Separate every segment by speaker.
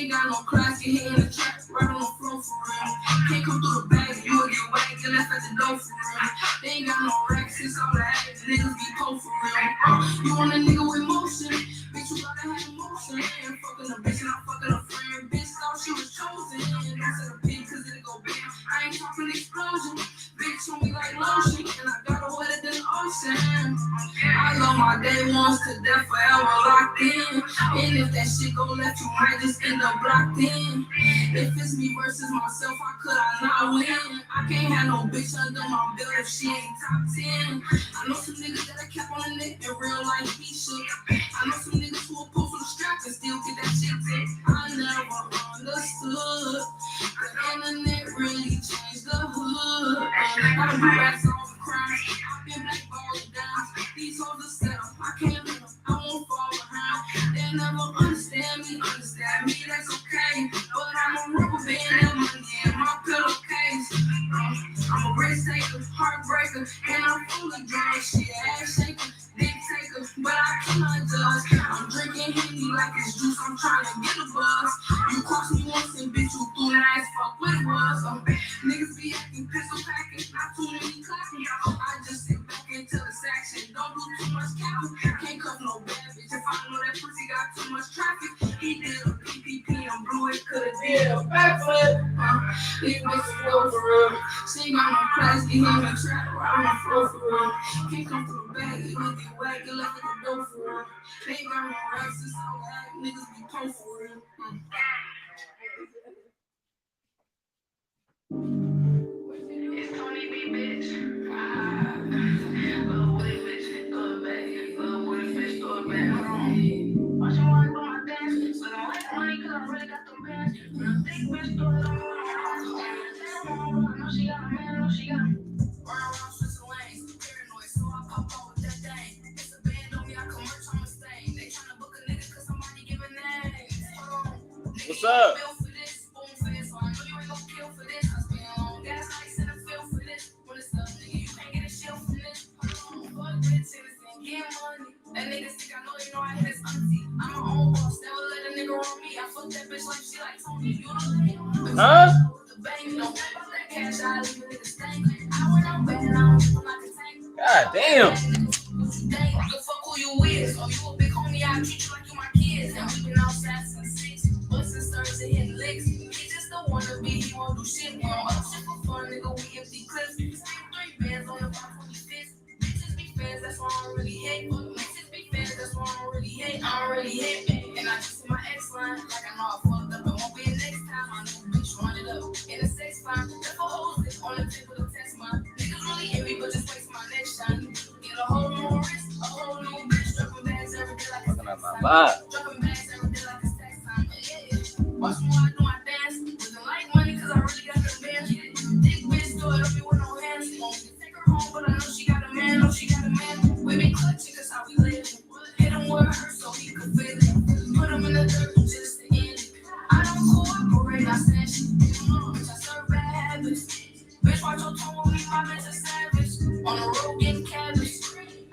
Speaker 1: ain't got no class, get hit in the trap, right on the floor for real. Can't come through the bag, you will get whacked, get left at the door for real. They ain't got no racks, since all the addicts, niggas be cold for real. You want a nigga with motion, bitch, you gotta have emotion. And fucking a bitch and I'm fucking a friend, bitch thought she was chosen. And don't say the pig cause it'll go bam. I ain't talking explosion, bitch on me like lotion, and I got her wetter than the ocean. I love my day ones to death, forever locked in. And if that shit go left, you might just end up blocked in. If it's me versus myself, how could I not win? I can't have no bitch under my belt if she ain't top 10. I know some niggas that I kept on the neck in real life, he shook. I know some niggas who will post on the strap and still get that shit ticked. I never understood the internet really changed the hood. I do rats all the crimes. I've been blackballed down. These hoes are set up. I can't let them. I won't fall behind. They never understand me. That's okay. But I'm a rubber band and money in my pillowcase. I'm a risk taker, heartbreaker, and I'm full of drugs. Shit, ass shaker, dick taker, but I cannot judge. I'm drinking Henny like it's juice. I'm trying to get a buzz. You crossed me once and bitch, you threw nice. Fuck what it was. Niggas be acting pistol packing, not too many clapping. I just sit back and tell this action. Don't do too much capping. Can't cuff no bad bitch. If I know that pussy got too much traffic, he did a PPP and blew it. Coulda did a backflip. These bitches go for real. She ain't got no class, get hit in the trap, right on the floor for real. Can't come through the bag, you look get whacked, get left at the door for real. They ain't got no racks, it's all that niggas be cold for real. It's Tony B, bitch. Little Woody, bitch. Throw it back. Little Woody, bitch. Throw it back. Hold on. Watch me while I do my dance. But I like money cause I really got them bands. When a thick bitch throw it on my I know she got a man, I know she got a around switching lanes. Paranoid, so I pop out with that thing. It's a band on me, I come merch on the stain. They tryna book a nigga cause somebody giving names. Hold on.
Speaker 2: What's up? That nigga sick, I know they know I hit his auntie. I'm my own boss, never let a nigga on me. I fuck that bitch like she like Tony. You know Huh?
Speaker 1: The bank, don't worry about that cash, I leave a nigga stank. I went out bad and I don't feel like a tank.
Speaker 2: God damn.
Speaker 1: What you think? The fuck who you is? Oh, you a big homie, I treat you like you my kids. And we been outside since 6. Bustin' stars and hitting licks. He just don't wanna be, he won't do shit. We don't up shit for fun, nigga, we empty clips. Still 3 bands on the 525th. Bitches be fans, that's why I don't really hate. Bitches be fans, that's why I don't really hate. I don't really hate, man. And I just see my ex line, like I know I fucked up. It won't be the next time. I know bitch run it up. In a sex fine, never hold it on the tip of the text mine. Niggas really envy, but just wait till my next shine. Get a whole new wrist, a whole new bitch. Dropping bags every day like it's tax time. Dropping bags every day like it's tax time. Yeah. Watch me while I do my dance. Looking like money, cause I really got the bands. Dick bitch, do it on me with no hands. Take her home, but I know she got a man. Know she got a man. We been clutching, cause how we live. Hit him with her so he could feel it. Put him in the dirt just to end it. I don't cooperate, I said shit. Bitch, I serve bad habits. Bitch, watch your tone with me, my bitch a savage. On the road getting cabbage.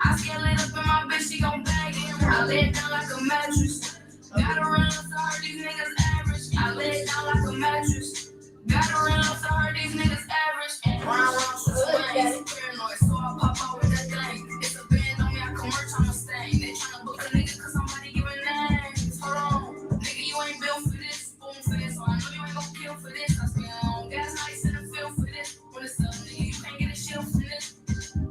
Speaker 1: I scale it up in my bitch, she gon' bag it. I lay it down like a mattress. Gotta run up to her, these niggas average. I lay it down like a mattress. Gotta run up to her, these niggas average. Round, so paranoid, so I pop out with that thing. It's a band on me, I come merch on the stain. They tryna book a nigga cause somebody giving names. Hold on, nigga, you ain't built for this. Spoon for this, so I know you ain't gon' kill for this. I spin on gas, ice, and a feel for this. When it's up, nigga, you can't get a shield from this.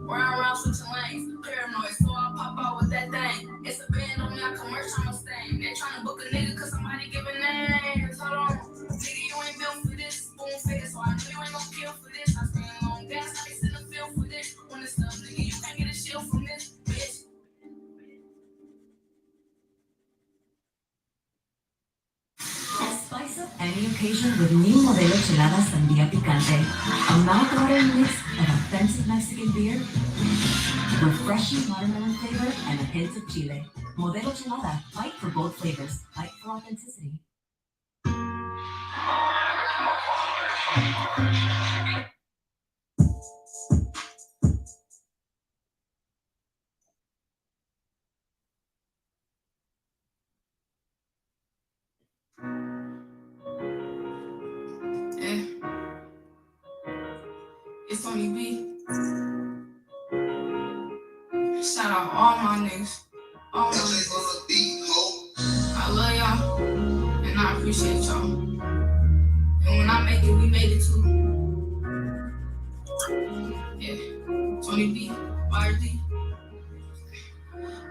Speaker 1: Round, switching lanes. Paranoid, so I pop out with that thing. It's a band on me, I come merch on the stain. They tryna book a nigga cause somebody giving names. Hold on, nigga, you ain't built for this. Spoon for this, so I know you ain't gon' kill for this. I spin on gas, ice, and a feel for this. When it's up, nigga, you can't get a shield from this, bitch.
Speaker 3: Spice up any occasion with new Modelo Chelada Sandía Picante. A mouth-watering mix of authentic Mexican beer, refreshing watermelon flavor, and a hint of chile. Modelo Chelada, fight for both flavors, fight for authenticity.
Speaker 2: Tony B. Shout out all my niggas. All my niggas. I love y'all. And I appreciate y'all. And when I make it, we made it too. Yeah. Tony B. YRD.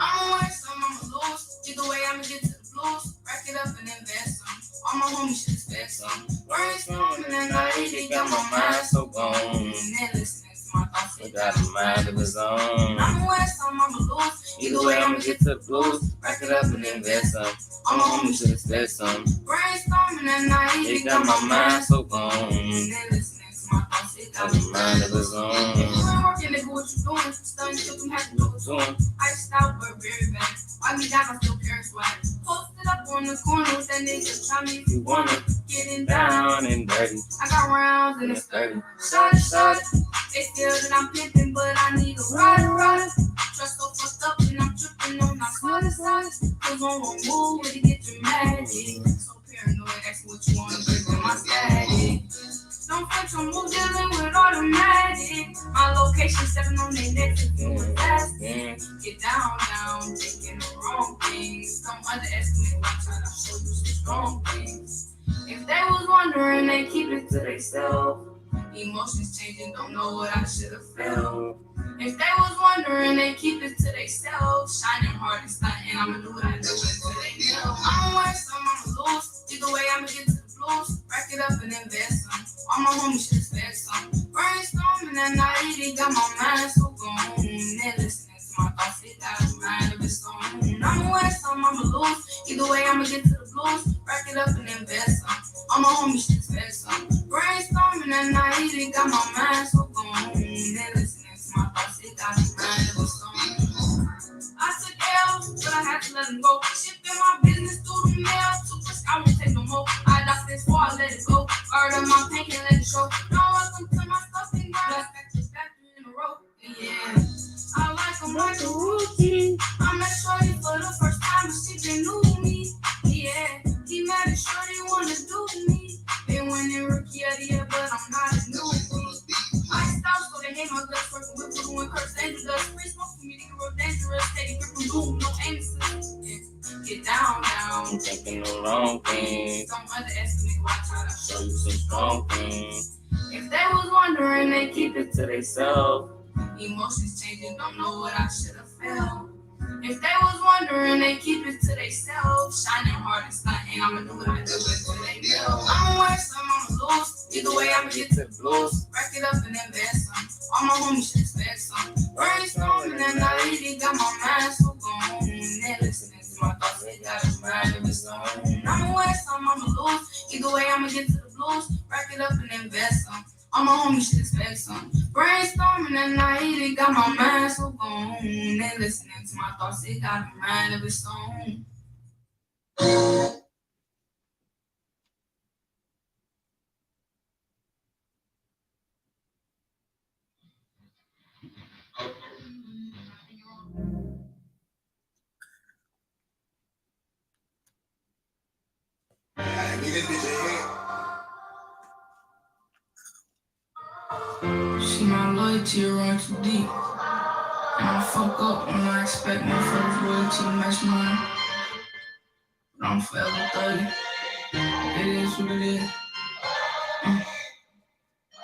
Speaker 2: I'ma win some, I'ma lose. Either way, I'ma get to the blues. Rack it up and invest some. All my homies should expect some. Brainstorming and night, they got my mind so gone. And then listening to my thoughts, they got a mind of his own. I'ma win some, I'ma lose. Either way, I'ma get to the blues. Rack it up and invest some. All my homies should expect some. Brainstorming and night, they got my mind so gone. And then listening to my thoughts, they got a mind of his own. If you ain't working, nigga, what you doing? Stunning, you can have to do what you're doing. I stop, but very bad. Why me down, I still carry swag. Posted up on the corner with that nigga. Try me if you wanna. Getting down and dirty. I got rounds in the 30. Shot it. They feel that I'm pimping, but I need a rider. Trust so fucked up and I'm tripping on my side. Cause on one move with it get dramatic. So paranoid, ask what you wanna do with my static. Don't flex on move dealing with automatic. My location stepping on their necks and doing fasting. Get down, taking the wrong things. Don't underestimate my try to show you some strong things. If they was wondering, they keep it to themselves. Emotions changing, don't know what I should have felt. If they was wondering, they keep it to themselves. Shining hard and stunting, I'ma do what I do until they know. I'ma win some, I'ma lose. Either way, I'ma get to the blues. Rack it up and invest some. All my homies should expect some. Brainstorming at night, they got my mind so gone. They're listening to my thoughts, they got a mind of its own. I'ma win some, I'ma lose. Either way, I'ma get to the blues. Rack it up and invest some. All my homies should expect some. Brainstorming at night, they got my mind so gone. They're listening to my thoughts, they got a mind of its own. I took L's, but I had to let them go. Shipping my business through the mail. Too much, I won't take no more. I got this before I let it go. Guard up my pain and let it show. No, welcome to my stuff and grind. Back in a row. Yeah. I like them like a routine. I met Shorty for the first time, but she been new to me. Yeah. He mad at Shorty wanna do me. Been winning rookie of the year, but I'm not as new as me. I stopped so they hate my guts, working with voodoo and curse angel dust. Free smoke for me, nigga, real dangerous. Steady grip from boom, no aim assist. Get down, taking the wrong things. Don't underestimate why I try to show you some strong things. If they was wondering, they keep it to themselves. Emotions changing, don't know what I should have felt. If they was wondering, they keep it to themselves. Shining hard and stunting, I'ma do what I do until they know. I'ma win some, I'ma lose. Either way, I'ma get to the blues. Rack it up and invest some. All my homies should expect some. Brainstorming at night, they got my mind so gone. They're listening to my thoughts, they got a mind of its own. I'ma win some, I'ma lose. Either way, I'ma get to the blues. Rack it up and invest some. All my homies should expect some. Brainstorming at night, they got my mind so gone. They're listening to my thoughts, they got a mind of its own. See, my loyalty run too deep. And I fuck up when I expect my first loyalty to match mine. But I'm forever 30. It is what it is.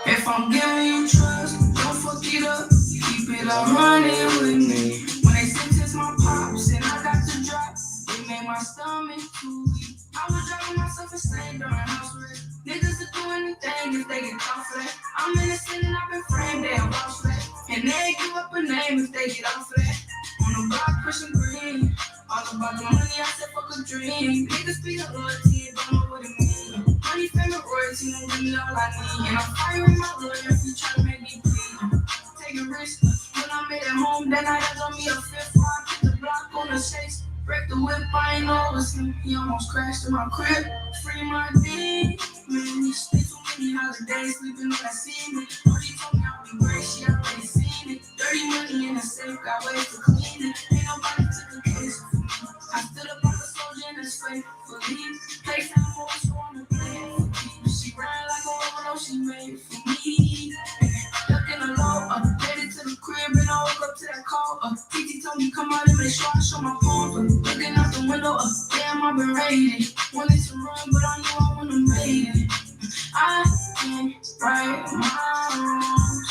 Speaker 2: If I'm giving you trust, don't fuck it up. Keep it 100 with me. When they sentence my pops and I got to drop, it made my stomach too weak. I was driving myself insane during house arrest. Niggas will do anything if they get caught for that. I'm innocent and I've been framed, they vouch for that. And they give up a name if they get off of that. On the block, pushing green. All about the money, I said fuck a dream. Niggas speak of loyalty and don't know what it means. Money, fame, and royalty, won't give me all I need. And I'm firing my lawyer if you try to make me bleed. Take a risk. When I made it home, then I had on me a fifth rock. Hit the block on the chase. Break the whip, I ain't know it's him. He almost crashed in my crib. Free my D. Man, you spent too many holidays sleeping on that ceiling. Already told me I'll be great, she already seen it. Dirty money in the safe, got ways to clean it. Ain't nobody took a case for me. I stood up on the soldier in his face for leave. Play time for us on the play for me. She ran like a woman, oh, she made for me. Ducking a waited. Wanted to run, but I knew I wanna make it. I can't right my wrongs.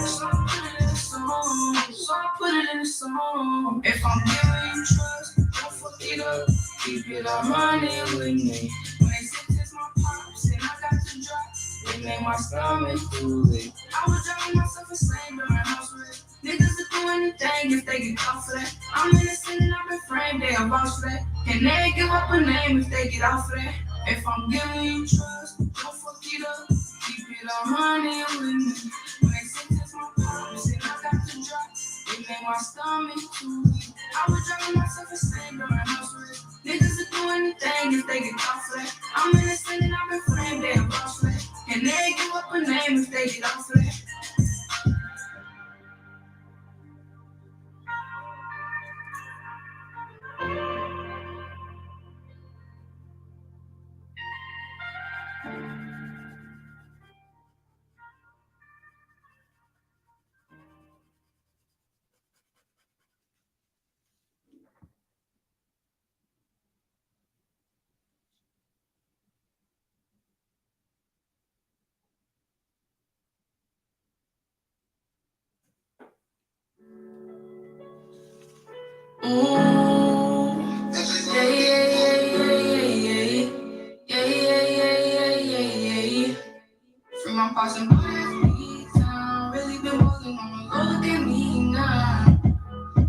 Speaker 2: So I put it in a song. So I put it in a song. If I'm giving you trust, don't fuck it up. Keep it 100 with me. When they sentence my pops and I got to drop, they made my stomach do it. I was driving myself insane during house arrest. Niggas will do anything if they get caught for that. I'm innocent and I've been framed, they'll vouch for that. And they give up a name if they get off of that. If I'm giving you trust, don't fuck it up. Keep it 100 with me. When they sentence my pops and I got to drop, they made my stomach too weak. I was driving myself insane during house arrest. Niggas will do anything if they get caught for that. I'm innocent and I've been framed, they'll vouch for that. And they give up a name if they get off of that. Ooh, yeah, yeah, yeah, yeah, yeah, yeah, yeah, yeah, yeah, yeah. Free my pops and put that beat down. Really been walking on the low, look at me now.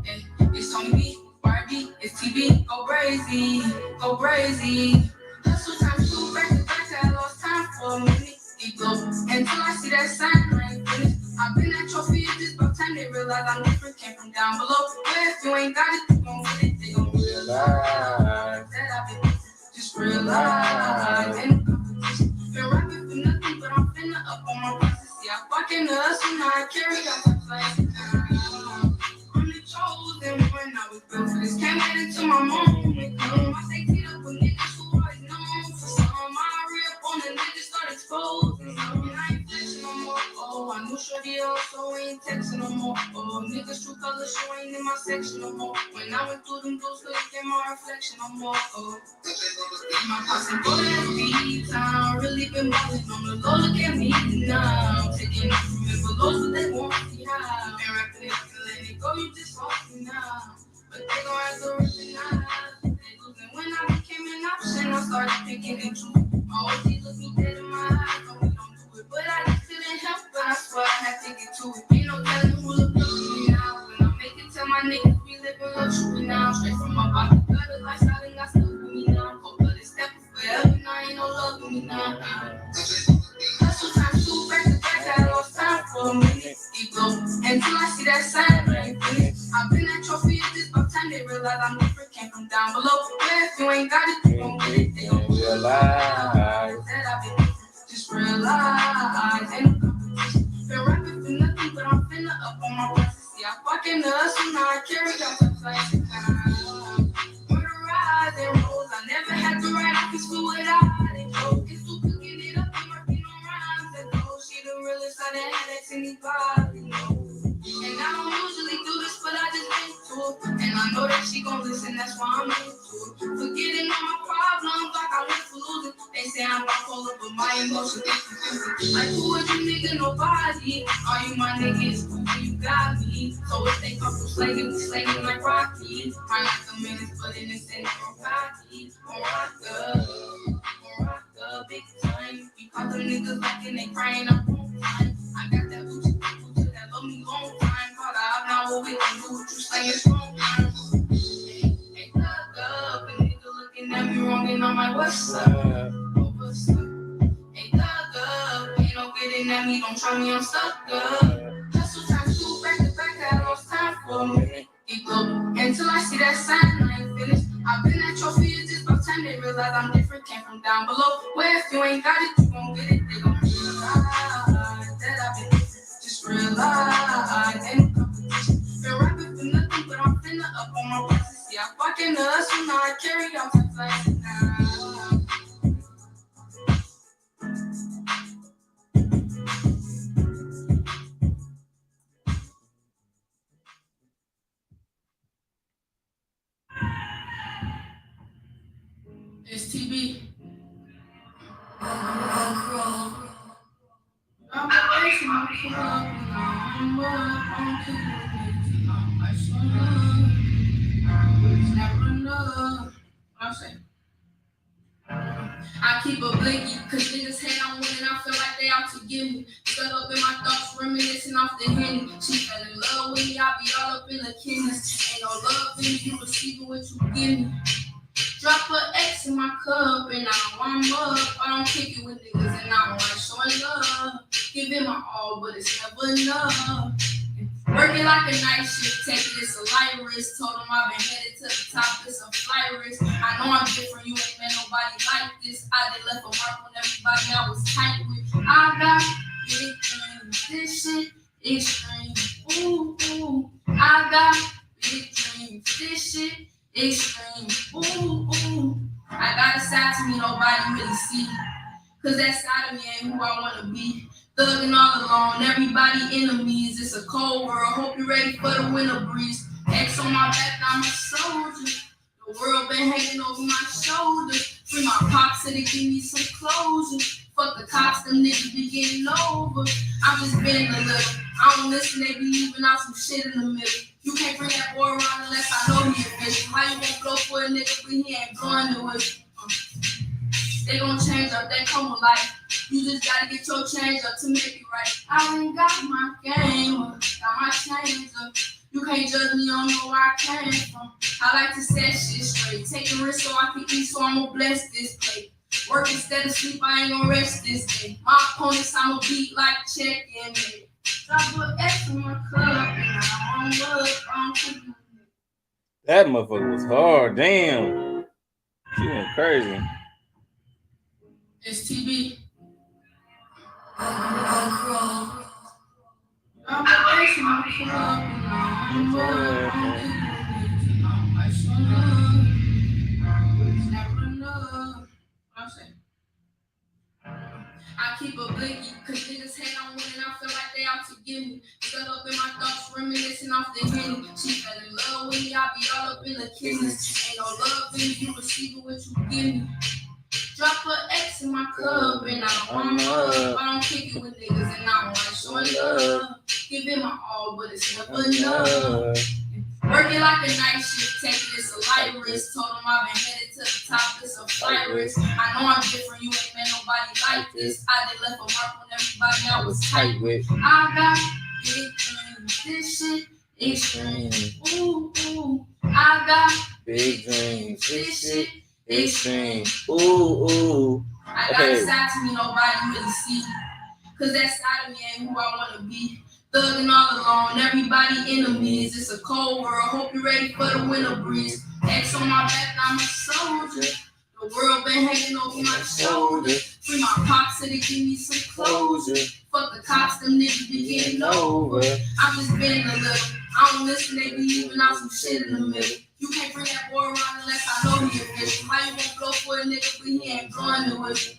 Speaker 2: Hey, it's Tony B, Barbie, it's TV, go crazy, go crazy. Hustle time, two back to back, I lost time for a minute. It goes until I see that sign, I ain't finished. I've been that trophy, it's just about time they realize I'm different. Came from down below. But if you ain't got it, you gon' get it. They gon' realize that I've been just realize. Ain't no competition. Been rapping for nothing, but I'm finna up on my process. Yeah, I fucking the hustle, now I carry out the flag. I'm the chosen one, I was built for this. Can't get into my moment. I stay teed up with niggas who always known for some. I rip on the niggas, start exposing. And I ain't flexing no more. Oh, I knew Shorty also ain't texting no more. Oh, niggas true colors, show ain't in my section no more. When I went through them dudes, couldn't get my reflection no more. Oh, my posse for that beat time. Really been ballin' on the low, look at me now. Taking it from the below, but they want me high. Been rapping it, letting it go, you just want me now. But they gon' have to recognize they losing. When I became an option, I started picking and choosing. My OG look me dead in my eyes, no, we don't do it. But I just couldn't help, but I swear I had to get to it. Ain't no telling who look up to me now. When I make it, tell my niggas we living luxury now. Straight from my body, got a lifestyle and got stuff with me now. Hope but it's stepping forever, now ain't no love with me now. Hustle time, two back to back, I lost time for a minute. It go until I see that sign, I ain't finished. I've been that trophy, it's just about time they realize I'm different. Came from down below. But if you ain't got it, you gon' get it. They gon' realize that I've been different. Just realize ain't no competition. Been rapping for nothing, but I'm finna up on my process. Yeah, I fucking the hustle, now I carry out the flag. Murderized and rolls, I never had to write off his food without it. It's still cooking it up and working on rhymes. And though she the realest, I didn't have that anybody. And I don't usually do this, but I just into it. And I know that she gon' listen, that's why I'm into it. Forgetting all my problems, like I went for losing. They say I'm bipolar, but my emotions get confusing. Like, who is you nigga? Nobody. Are you my niggas? You got me. So if they come from slanging, we slanging like Rocky. Run like a minute, but in the center of Rocky. Morocco, big time. You call them niggas like and they crying up on time. I got that booty that love me long time. Call out now, what we gon' do? What you say is wrong time. Hey, thug up, a nigga looking at me wrong and I'm like, what's up? Oh, what's up? Hey, thug up, ain't no getting at me, don't try me, I'm stuck up. Hustle time, two back to back, I lost time for a minute. It go until I see that sign, I ain't finished. I've been that trophy, it's just about time they realize I'm different. Came from down below. Where if you ain't got it, you gon' get it. They gon' realize that I've been different. Just realize ain't no competition. Been rapping for nothing, but I'm finna up on my process. Yeah, I fucking the hustle, now I carry out the flag. club and I'm up. I'm kicking with niggas and I'm like, showing love. But it's never enough. I'm saying. I keep a blinky, cause niggas hate on winning. I feel like they out to get me. Stuck up in my thoughts, reminiscing off the Henny. She fell in love with me, I be all up in the kidneys. Ain't no love in me, you receiving what you give me. Drop a X in my cup and now I'm up. I don't kick it with niggas and I don't like showing love. Give it my all, but it's never enough. Working like a night shift, taking this a light risk. Told him I've been headed to the top, it's a flight risk. I know I'm different, you ain't met nobody like this. I did left a mark on everybody I was tight with. I got big dreams, this shit extreme. Ooh, ooh, I got big dreams, this shit extreme. Ooh, ooh, I got a side to me nobody really see. Cause that side of me ain't who I wanna be. Thugging all alone, everybody enemies. It's a cold world, hope you're ready for the winter breeze. X on my back, I'm a soldier. The world been hanging over my shoulders. Free my pops so they give me some closure. Fuck the cops, them niggas be getting over. I'm just bending a little. I don't listen, they be leaving out some shit in the middle. You can't bring that boy around unless I know he official. How you won't blow for a nigga but he ain't blowing the whistle? They gon' change up, they come with life. You just gotta get your change up to make it right. I ain't got my game up, got my change up. You can't judge me, I don't know where I came from. I like to set shit straight. Taking risks so I can eat, so I'ma bless this plate. Work instead of sleep, I ain't gon' rest this day. My opponents, I'ma beat like check-in. Drop an X in my cup, and I'm up, I'm cooking.
Speaker 1: That motherfucker was hard. Damn. She went crazy.
Speaker 2: It's TB. I crawl. I'm a my club, and I'm like, showing love. But it's never enough. I'm saying. I keep a blinky, cause niggas hate on winning. I feel like they out to get me. Stuck up in my thoughts, reminiscing off the Henny. She fell in love with me, I be all up in the kidneys. Ain't no love in me, you receiving what you give me. Drop a X in my cup and I'm up. I don't kick it with niggas and I don't like showing love. Give it my all, but it's never enough. Working like a night shift, taking this a light risk. Told him I've been headed to the top, it's a flight risk. I know I'm different, you ain't met nobody like this. I did left a mark on everybody I was tight with. I got big dreams, this shit extreme. Ooh, ooh, I got big dreams, this shit extreme.
Speaker 1: Ooh, ooh.
Speaker 2: I got a side to me nobody really see. Cause that side of me ain't who I wanna be. Thugging all alone, everybody enemies. It's a cold world, hope you're ready for the winter breeze. X on my back, I'm a soldier. The world been hanging over my shoulders. Free my pops so they give me some closure. Fuck the cops, them niggas be getting over. I'm just bending a little. I don't listen, they be leaving out some shit in the middle. You can't bring that boy around unless I know he official. How you won't blow for a nigga but he ain't blowing the whistle?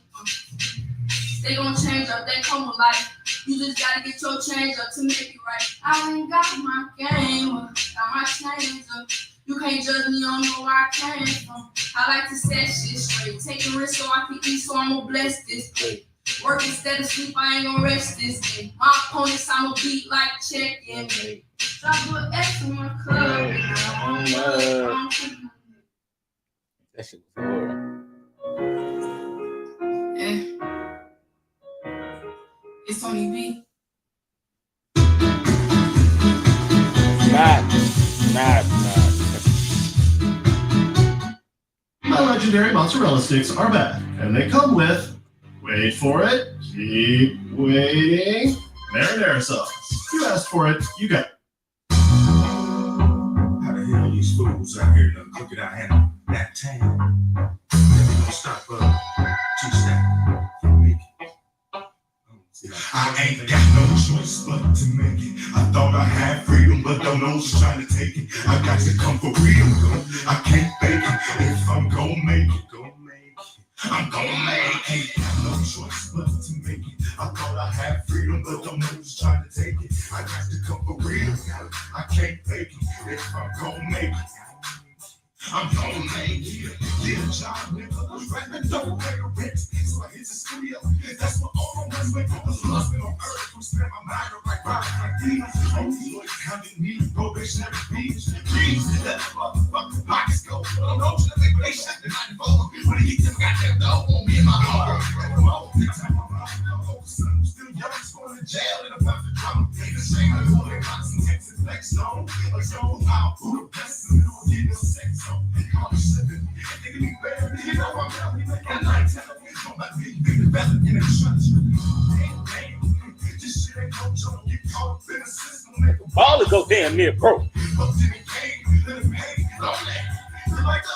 Speaker 2: They gon' change up, they come with life. You just gotta get your change up to make it right. I ain't got my game up, got my change up. You can't judge me, I don't know where I came from. I like to set shit straight. Taking risks so I can eat, so I'ma bless this plate. Work instead of sleep, I ain't gon' rest this day. My opponents, I'ma beat like check-in. Drop an X in my cup, and I'm up.
Speaker 1: That shit was hard.
Speaker 2: Yeah. It's Tony B.
Speaker 1: Not.
Speaker 4: My legendary mozzarella sticks are back, and they come with, wait for it, keep waiting, marinara sauce. You asked for it, you got it.
Speaker 5: How the hell these fools out here done cook it out here that time? Don't stop two-step, make it. I ain't got no choice but to make it. I thought I had freedom, but don't know who's trying to take it. I got to come for real, though. I can't fake it. If I'm gon' make it, I'm gon' make it. Ain't got no choice but to make it. I thought I had freedom, but don't know who's trying to take it. I got to come for real, I can't fake it. If I'm gon' make it, I'm gon' make it. Yeah, job, nigga, was rapping, don't pay the rent. So I hit the studio. That's what all my ones make. I was lost in on earth. I'm in my mind are like rhymes like these. Only boys counting me, probationary fees. Please, let the motherfucking pockets go. Don't know to make they shut the night before. When he them goddamn dog on me and my heart. Still young, going to jail in about the drama. The same as all they box and Texas flex on. A show out who the best in the middle, get no sex on. Call me slipping. They can be better. You know I'm out. We make that night time. Don't let me be developed in a church. This shit ain't no joke. Get caught up in the system.
Speaker 2: Ball is go damn near broke.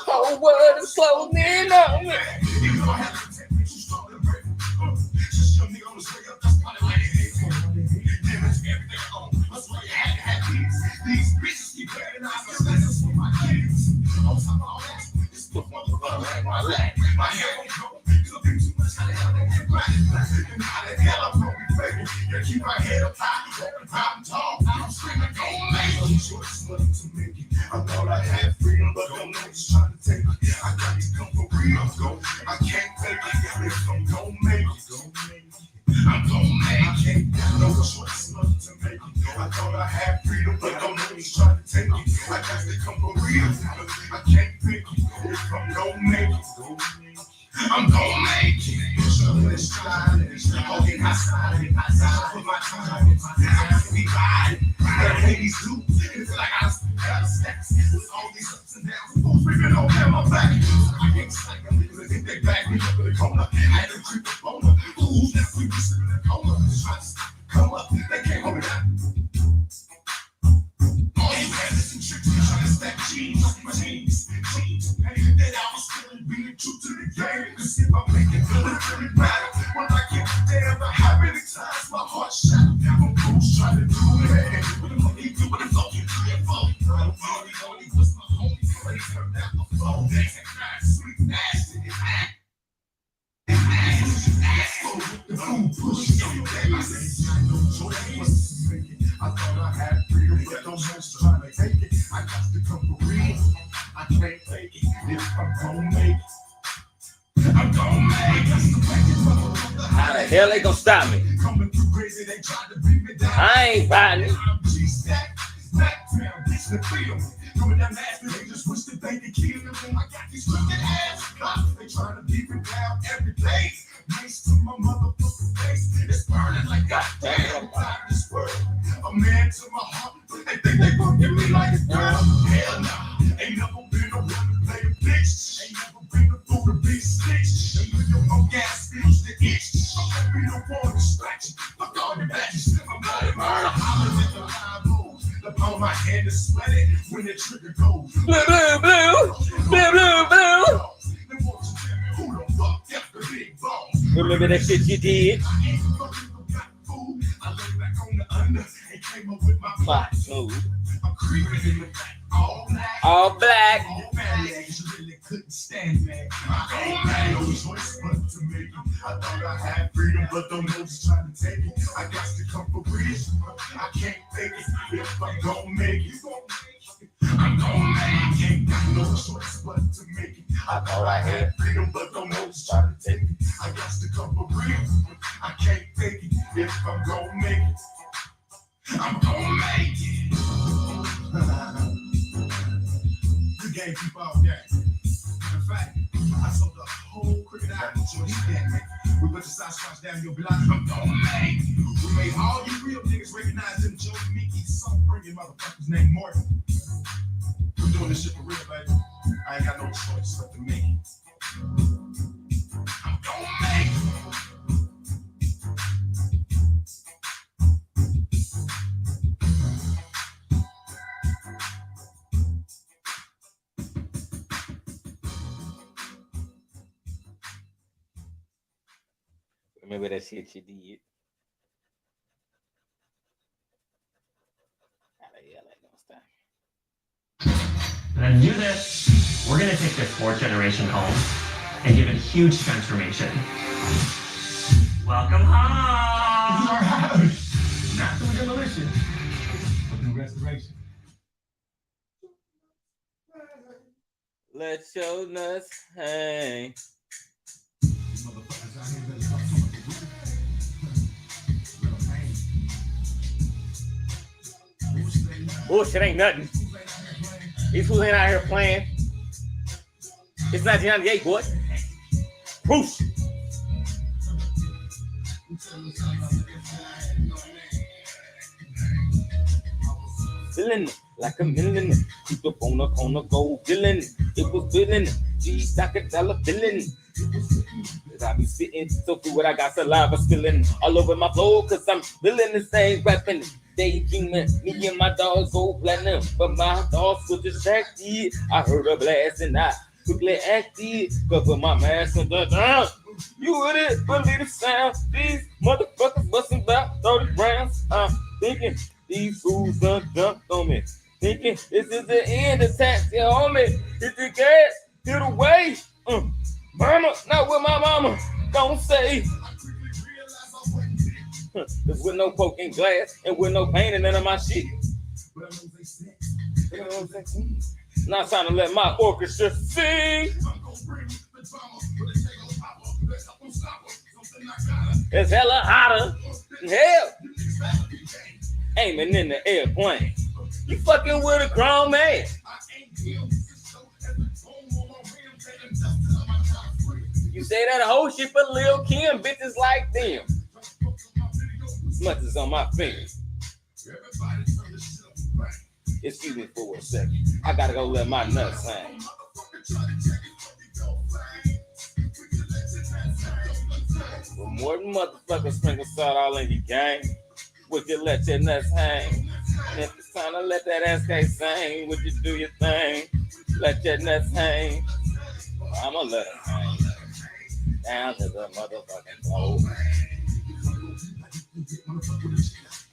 Speaker 2: Whole world is closing in on me.
Speaker 5: These bitches keep wearing out for my kids. On top of all that, this motherfucker my leg. My hair won't go. Cooking too much. How the hell they get black? And how the hell I'm gonna be faithful? Yeah, keep my head up high. Walking high and tall. I'm screaming, don't make it. Short money to make it. I thought I had freedom, but don't know who's trying to take it. I got to come for real. Go. I can't take it. If I'm gonna make it, I'm gonna make it. No choice money to make it. I thought I had freedom, but don't know who's trying to take it. I got to come for real. I can't pick it. If I'm gonna make it, I'm gonna make it. Shoving and sliding, walking outside, put my time in my time, be riding. I hate these dudes, it's like I got stacks with all these ups and downs. Who's freaking on down my back? I can't slack them because I think they back me up in the corner. I had to creep up on them. Who's that freaking sitting in the corner? Trying to stop, come up, they can't hold it down. All you had is some tricks, trying to stack jeans, my jeans. That I was still being true to the game. Cause if I make it, it'll really matter. When I get there, how many times my heart shattered. From fools trying to do it. What the fuck you do? What the fuck you do? Only was my homie, but he turned out the phone. That's a guy, sweet, nasty. The food push. I thought I had freedom, but don't know trying to take it. I got to come for real. I can't take it. If I'm gonna make it, I'm gonna make it.
Speaker 2: How the hell they gonna stop me?
Speaker 5: Coming through crazy, they tried to beat me down.
Speaker 2: I ain't riding it.
Speaker 5: I'm G-Stack, Smackdown, bitch, the field. Doing that nasty, they just wish that they could kill him. I got these crooked ass cops, they trying to beat me down every day. Nice to my motherfucking face, it's burning like goddamn. I'm tired of this world. A man to my heart, they think they fucking me like a girl. Hell nah, ain't never been a one to play a bitch. Ain't never been a fool to be stitched. And when your own gas feels the itch, I'm gonna be the one to scratch it. Fuck all the badges, I'm not a murder. Hollers at the high moves. The palm of my hand is sweaty when the trigger goes.
Speaker 2: Blue, blue, blue, blue, blue, blue.
Speaker 5: Then won't you tell me who the fuck kept the big balls?
Speaker 2: Remember that shit you did?
Speaker 5: I ain't fucking forgot fool. I lay back on the under and came up with my
Speaker 2: Fuck, smooth.
Speaker 5: I'm creeping in the back, all black.
Speaker 2: All black.
Speaker 5: All bad legs, really couldn't stand that. I ain't had no choice but to make it. I thought I had freedom, but don't know who's trying to take it. I got to come for real. I can't fake it. If I'm gonna make it, I'm gonna make it. Ain't got no choice but to make it. I thought I had freedom, but don't know who's trying to take it. I got to come for real. I can't fake it. If I'm gonna make it, I'm gonna make it. Good game, keep all game. In fact, I sold the whole cricket island to he can't make it. We put the side spots down, you'll be like, I'm gonna make it. We made all you real niggas recognize them Joe Mickey song bringing motherfuckers named Morton. We're doing this shit for real, baby. I ain't got no choice but to make it. I'm gonna make it.
Speaker 2: Remember that shit you did? How the hell they gonna stop?
Speaker 6: And then do this, we're gonna take this fourth generation home and give it a huge transformation. Welcome home!
Speaker 5: Our house. Not the demolition, but the restoration.
Speaker 2: Let your nuts hang.
Speaker 5: These motherfuckers out here better stop talking about the roof. Little pain.
Speaker 1: Bullshit ain't nothing. These fools ain't out here playing. It's 1998, boy. Proof. Feeling like a million. Keep up on the corner, go villain. It was villain. G Dr. Dollar villain. I be spitting so through what I got saliva spilling all over my floor, cause I'm feeling the same rapping. Daydreaming, me and my dogs go platinum, but my dogs were distracted. I heard a blast and I quickly acted, cover my mask and the down. You with it, believe the sound. These motherfuckers busting about 30 rounds. I'm thinking these fools done jumped on me. Thinking this is the end of taxi, homie. Hit the gas, hit away. Mama, not with my mama. Don't say. Cause with no poking glass and with no painting none of my shit. You know what I'm saying? Not trying to let my orchestra sing. It's hella hotter than hell. Aiming in the airplane. You fucking with a grown man. You say that whole shit for Lil Kim, bitches like them. Smudges on my fingers. Excuse me for a second. I gotta go let my nuts hang. Well, more than motherfuckers sprinkle salt all in your game. Would you let your nuts hang? And if it's time to let that SK sing, would you do your thing? Let your nuts hang. I'ma let them hang. Down to the motherfucking floor.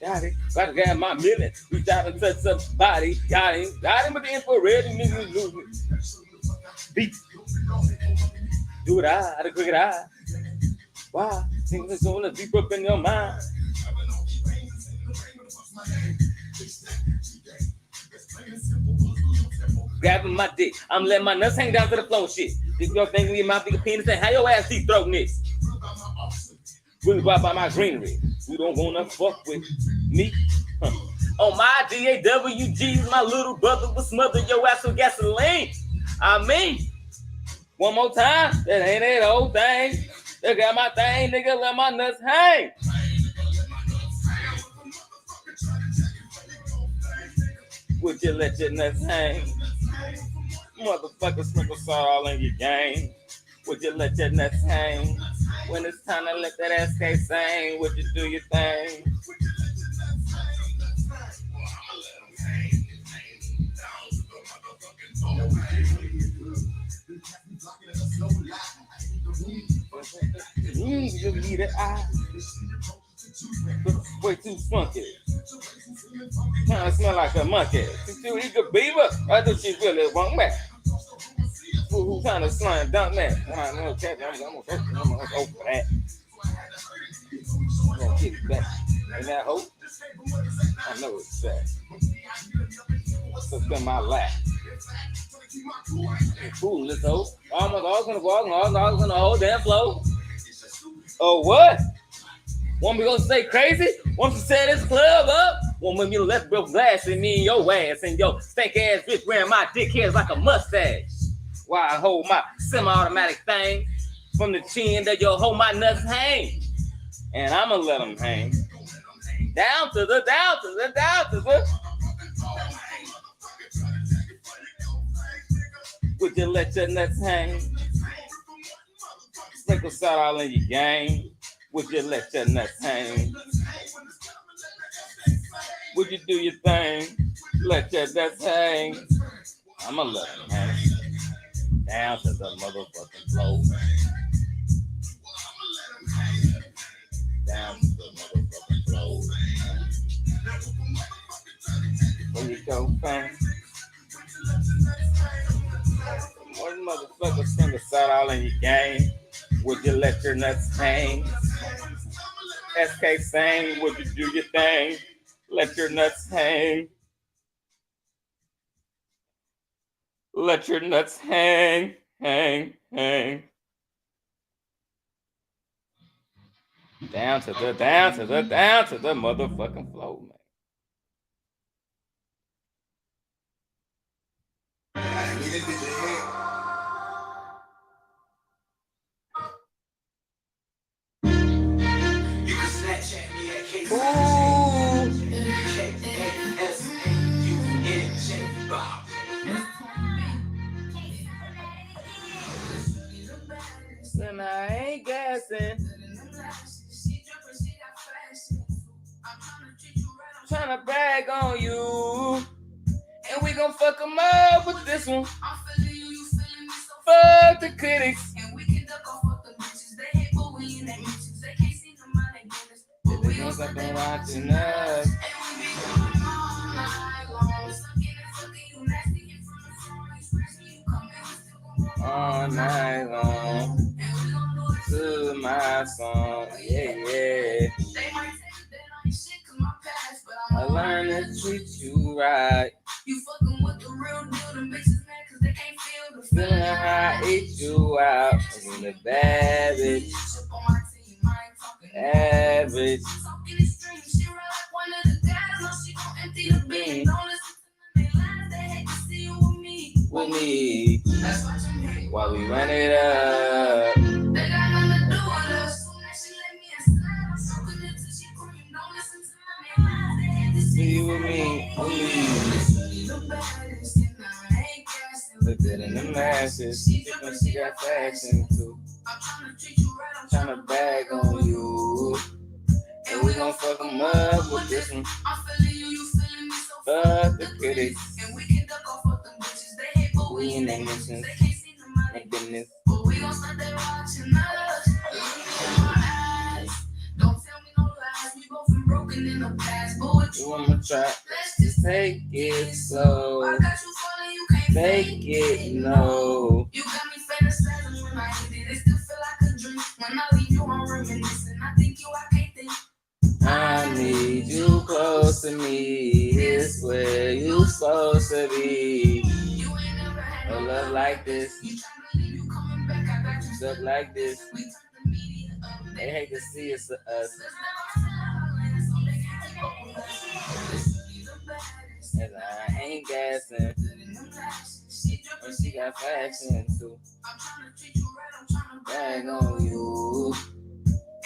Speaker 1: Got it. Got to get my million. Reach out and touch somebody. Got him with the infrared and niggas losing. Beat. Do it eye, the cricket eye. Why? Things are going deep up in your mind. Grabbing my dick. I'm letting my nuts hang down to the floor shit. This girl thinking your mouth, big penis, and how your ass deep throat this. Really wild by my greenery. You don't wanna fuck with me. On my DAWGs, my little brother will smother your ass with gasoline. I mean, one more time, that ain't that old thing. They got my thing, nigga, let my nuts hang. Would you let your nuts hang? Motherfucker, sprinkle salt all in your game. Would you let your nuts hang? When it's time to let that SK sing, would you do your thing? You need an eye. Way too funky. Kind of smell like a monkey. You eat a beaver? I think she really want me. Who kind of slime dunk that? I'm gonna go for that. I'm gonna get it back. Ain't that hope? I know it's that. It's in my lap. Cool, let's hope. All my dogs gonna walk, and all dogs gonna hold that flow. Oh, what? Want me to go stay crazy? Want to set this club up? Want me to let bro glass in me and your ass and your stank ass bitch wearing my dick hairs like a mustache? While I hold my semi-automatic thing from the chin that you'll hold my nuts hang. And I'ma let them hang. Down to the. Would you let your nuts hang? Sprinkle salt all in your game. Would you let your nuts hang? Would you do your thing? Let your nuts hang. I'ma let them hang. Down to the motherfucking floor. Down to the motherfucking floor. There you go, fam. One motherfucker sprinkle salt all in your game. Would you let your nuts hang? SK sang, would you do your thing? Let your nuts hang. Let your nuts hang, hang. Down to the motherfucking floor, man.
Speaker 2: And I ain't gassing. Tryna brag on you. And we gon' fuck them up with this one. Fuck the critics.
Speaker 1: And we can duck off of the bitches. They hate, but we in their mentions. They can't see the mind they business. But we gon' stop them watching us. And we be going all night long. Sucking and fucking you nasty in front of phone. You scratch me, you come in, we still gon' go
Speaker 2: All night long.
Speaker 1: And we gon' do it
Speaker 2: To my song. Yeah, yeah.
Speaker 1: They might say that I ain't shit 'cause my past, but
Speaker 2: I learned to treat you right.
Speaker 1: You fucking with the real deal, them bitches mad 'cause they can't feel the
Speaker 2: Feeling
Speaker 1: feeling.
Speaker 2: how I eat you out. I'm the bad bitch.
Speaker 1: Ship on my team, I ain't talking
Speaker 2: Average.
Speaker 1: Talking extreme, she real like one of the guys. No, she gon' empty the bin. Don't listen to them, they lies. They hate to see you with me.
Speaker 2: With me.
Speaker 1: That's why you hate.
Speaker 2: While we run it up.
Speaker 1: They got nothing to do with us. Soon as she let me inside, I'm soaking it till she scream. Don't listen to them, they lies. They hate to see
Speaker 2: See
Speaker 1: you
Speaker 2: you with me. With me.
Speaker 1: The baddest, and I ain't gassing.
Speaker 2: Look good in the masses. She got fashion too.
Speaker 1: I'm tryna treat you right. I'm
Speaker 2: Tryna bag on you. And we gon' fuck them up with this one.
Speaker 1: I'm feeling you, you feeling me so
Speaker 2: Fuck the critics.
Speaker 1: And we can duck off of them bitches. They hate, but
Speaker 2: We in their mentions.
Speaker 1: they can't see the mind.
Speaker 2: My goodness.
Speaker 1: But we gon' start there watching us. Look in my eyes. Don't tell me no lies. We both been broken in the past. But what
Speaker 2: You
Speaker 1: you
Speaker 2: want me try?
Speaker 1: let's just
Speaker 2: Take it slow.
Speaker 1: I got you falling, you can't
Speaker 2: Fake it, no.
Speaker 1: You got me fantasizing when I hit it. It still feel like a dream. When I leave you, I'm reminiscing. I think you, I can't think.
Speaker 2: I need you close to me. It's where you supposed to be.
Speaker 1: You ain't never had
Speaker 2: No love like this.
Speaker 1: You tryna leave, you coming back. I got you
Speaker 2: Stuff like this.
Speaker 1: We turn the media up.
Speaker 2: They hate to see us.
Speaker 1: Let's never silence, so they can't keep up with us. She's the baddest.
Speaker 2: And I ain't gassing.
Speaker 1: She
Speaker 2: But
Speaker 1: drippin',
Speaker 2: she got fashion too.
Speaker 1: I'm tryna treat you right. I'm tryna
Speaker 2: Bag on you.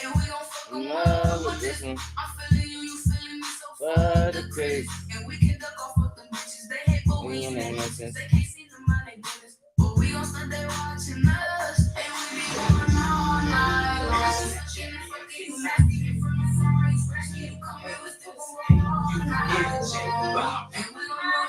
Speaker 1: And we gon' fuck
Speaker 2: I'm
Speaker 1: 'em
Speaker 2: love
Speaker 1: up
Speaker 2: with
Speaker 1: with
Speaker 2: this
Speaker 1: this.
Speaker 2: one.
Speaker 1: I'm feeling you, you feeling me so
Speaker 2: For the critics.
Speaker 1: And we can duck off of them bitches. They hate, but
Speaker 2: We in their mentions.
Speaker 1: They can't see the mind they business. But we gon' start there watching us. And we be going all night long. Sucking and fucking you nasty in front of phone. You scratch me, you come here, we still gon' go all night long. And we gon' go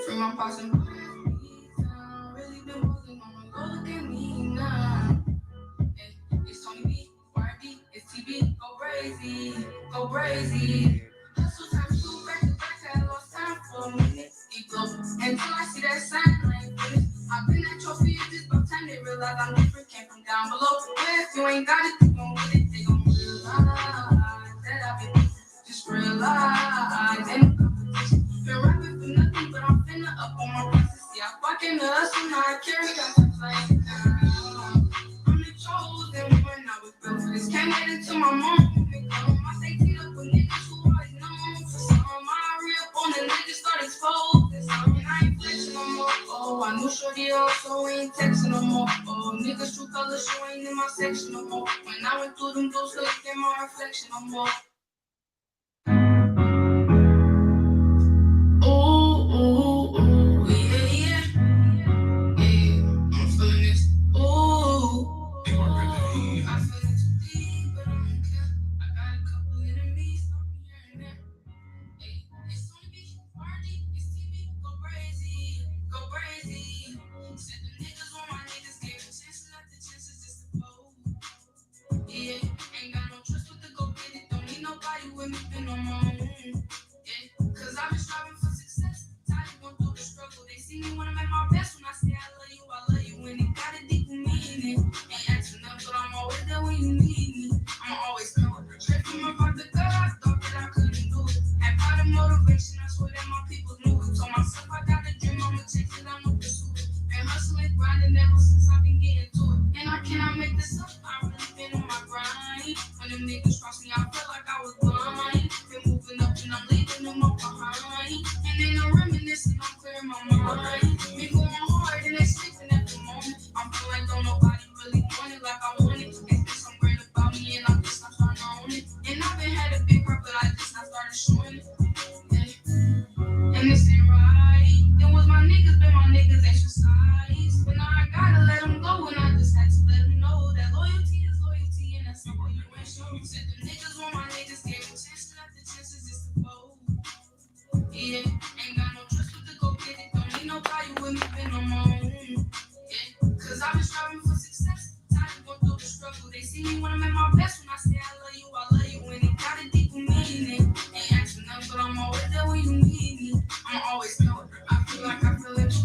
Speaker 1: Free my pots and really been walking on the go look at me now. It's Tony B, YB, it's TB, go crazy, go crazy. Hustle time, two back to back, I lost time for a minute. Keep up until I see that sign, I ain't finished. I've been that trophy, it's just about time they realize I'm different. Came from down below. Well, if you ain't got it, they gon' get it. They gon' realize that I've been different. Just realize ain't no competition. Been rapping for nothing, but I'm finna up on my process. See, I fuck in the hustle, now I carry out the flame. I'm the chosen one, I was built for this. Can't get into my mom. I say teed up with niggas who always known for some. I re-up on the niggas, start exposed. I ain't flexing no more. Oh, I knew shorty also ain't texting no more. Oh, niggas true colors, you ain't in my section no more. When I went through them doors, look at my reflection no more. Ooh, yeah. I'm feeling this. Ooh, I feel it too deep, but I don't care. I got a couple enemies, stop me here and there. Hey, it's only me, party, it's TV, go crazy, go crazy. Said the niggas want my niggas, gave a chance, not the chances, just to fold. Yeah, ain't got no trust with the go get it, don't need no
Speaker 2: like I want it. It's some great about me, and I'm just not starting to own it. And I've been had a big heart, but I just not started showing it. Yeah. And this ain't right. Then was my niggas, been my niggas exercise. But now I gotta let them go, and I just had to let them know that loyalty is loyalty, and that's something you ain't show. Said the niggas want my niggas, gave me chances after chances just to fold. Yeah, ain't got no trust but to go get it. Don't need nobody with me, been on my own. Yeah, cause I've been striving for success. Time to go through the struggle. They see me when I'm at my best. When I say I love you when it got a deeper meaning. Ain't asking nothing, but I'm always there when you need me. I'm always know. I feel like you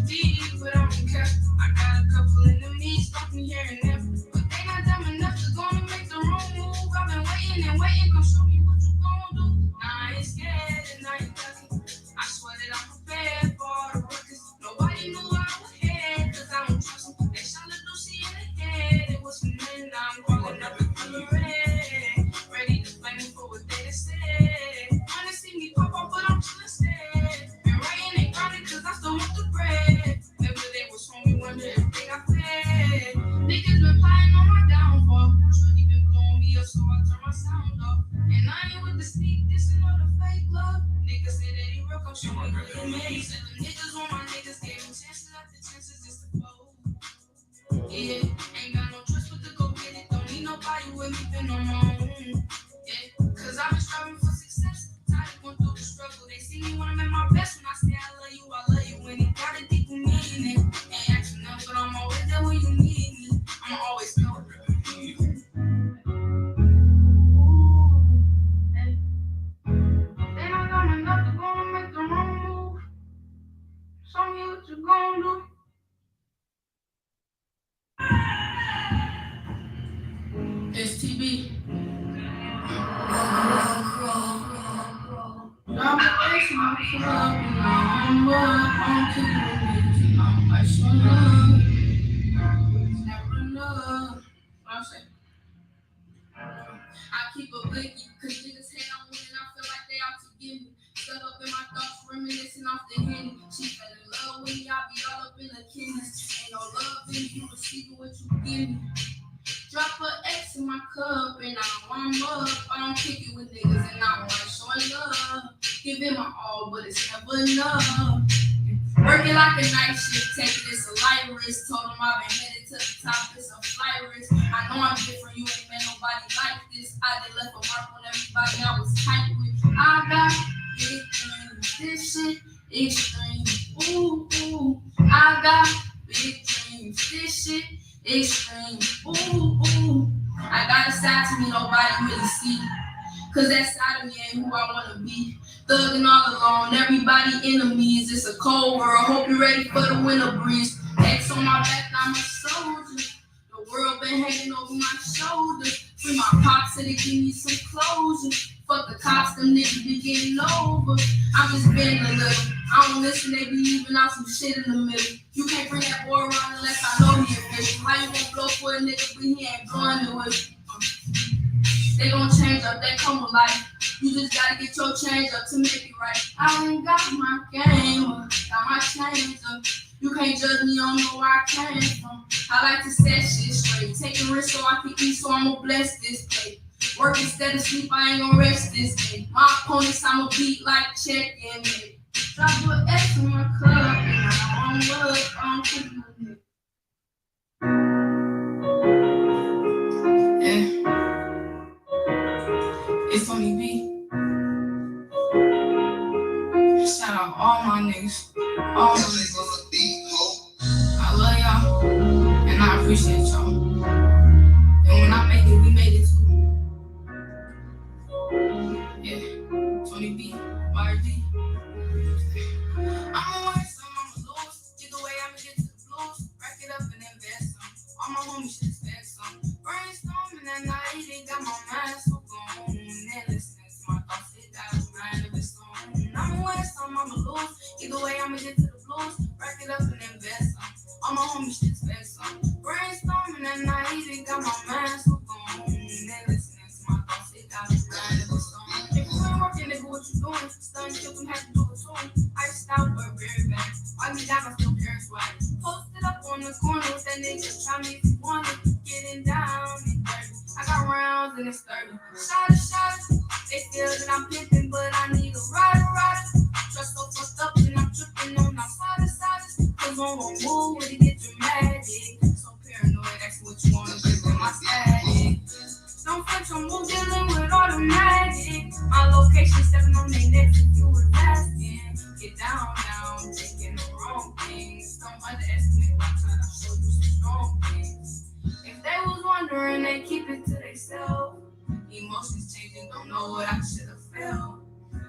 Speaker 2: deep, but I don't care. I got a couple enemies, stuck me here and there. But they not dumb enough to go and make the wrong move. I've been waiting and waiting, come show me what you gon' do. Nah, I ain't scared and I ain't ducking. I swear that I'm prepared for all the ruckus. Nobody knew I was here, cause I don't trust them. They shot a Lucy in the head. It was some men, now I'm calling up the color red. Ready to blame me for what they just said. Wanna see me pop up, but I'm chillin' instead. Been writing and grinding cause I still want the bread. Maybe they was home, wonder if they got fed. Niggas been plotting on my downfall. Shorty been blowing me up, so I turn my sound off. And I ain't with the sneak, dissing or the fake love. Niggas say that he real, come show me what he made. Said the niggas want my niggas, gave me chances after chances just to fold. Yeah, ain't got no trust but to go get it. Don't need nobody with me, been on my own. Yeah, cause I've been striving for success. Tired of going through the struggle. They see me when I'm at my best. When I say I love you when it got a deeper meaning. Ain't asking nothing, but I'm always there when you need me. I'm always know. They not got enough to go and make the wrong move. Show me what you gon' do. STB. Drop a face in my club, and now I'm up. I'm kicking with niggas, and I'm like, so love. Never enough. What I'm saying? I keep a biggie, cause niggas hate on me, and I feel like they out to get me. Stuck up in my thoughts, reminiscing off the Henny. She fell in love with me, I be all up in the chemist. Ain't no love in you, receiving what you give me. Drop a X in my cup and I'm up. I don't kick it with niggas and I'm like showing love. Give it my all, but it's never enough. Working like a night shift, taking this a light risk. Told them I've been headed to the top, it's a flight risk. I know I'm different, you ain't met nobody like this. I done left a mark on everybody I was tight with. I got big dreams, this shit extreme. Ooh, ooh, I got big dreams, this shit extreme. Ooh, ooh, I got a side to me nobody really see. Cause that side of me ain't who I wanna be. Thugging all alone, everybody enemies. It's a cold world, hope you're ready for the winter breeze. X on my back, I'm a soldier. The world been hanging over my shoulders. Free my pops so they give me some closure. Fuck the cops, them niggas be getting over. I'm just bending a little. I don't listen, they be leaving out some shit in the middle. You can't bring that boy around unless I know he official. How you gonna blow for a nigga but he ain't blowing it with you? They gon' change up, they come with life. You just gotta get your change up to make it right. I ain't got my game up, got my change up. You can't judge me, I don't know where I came from. I like to set shit straight. Taking risks so I can eat, so I'ma bless this plate. Work instead of sleep, I ain't gon' rest this day. My opponents, I'ma beat like check and mate. Drop an X in my cup, and I'm on love, I'm cooking with it. It's Tony B. Shout out all my niggas. All my niggas. I love y'all. And I appreciate y'all. And when I make it, we made it too. Yeah. Tony B. YRD. I'm gonna win some, I'ma lose. Either way, I'ma get to the blues. Rack it up and invest some. All my homies should expect some. Brainstorming that night, they got my mind so gone. And listening to my thoughts, they got a mind of its own. I'ma win some, I'ma lose. Either way, I'ma get to the blues. Rack it up and invest some. All my homies should expect some. Brainstorming that night, they got my mind so gone. And listening to my thoughts, they got a mind of its own. If you ain't working, nigga, what you doing? Stunning, kill them, had to do it too. I stopped for a very bad. Why me down, I still care swag. Posted up on the corner with that nigga, try me if you wanna. Getting down. when it's 30. Shot. They feel that I'm pimping, but I need a rider. Trust so fucked up and I'm tripping on my side. Cause on one move when it get dramatic. So paranoid, that's what you wanna give with my static. Don't flinch, I'm move dealing with automatic. My location stepping on their necks if you was asking. Get down, taking the wrong things. Don't underestimate what I'm trying to show you some strong things. If they was wondering, they keep it to themselves. Emotions changing, don't know what I should have felt.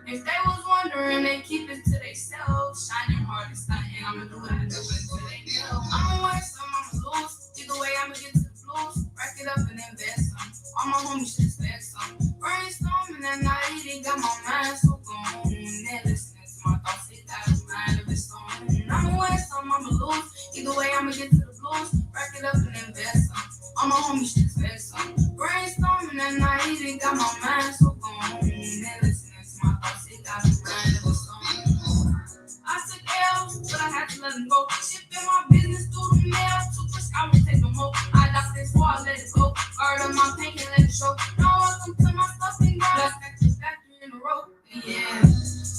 Speaker 2: If they was wondering, they keep it to themselves. Shining hard and stunting, I'ma do what I do until they know. I'ma win some, I'ma lose. Either way, I'ma get to the blues. Rack it up and invest some. All my homies should expect some. Brainstorming at night, they got my mind so gone. They're listening to my thoughts, they got a mind of its own. I'ma win some, I'ma lose. Either way, I'ma get to the blues. Rack it up and invest some. All my homies should expect some. Brainstorming at night, they got my mind so gone. They're listening to my thoughts, they got a mind of its own. I took L's, but I had to let them go. Shipping my business through the mail. Too much, I won't take no more. I locked this before I let it go. Guard up my pain and let it show. Now welcome to my stuffing ground. That's factory in a row. Yeah,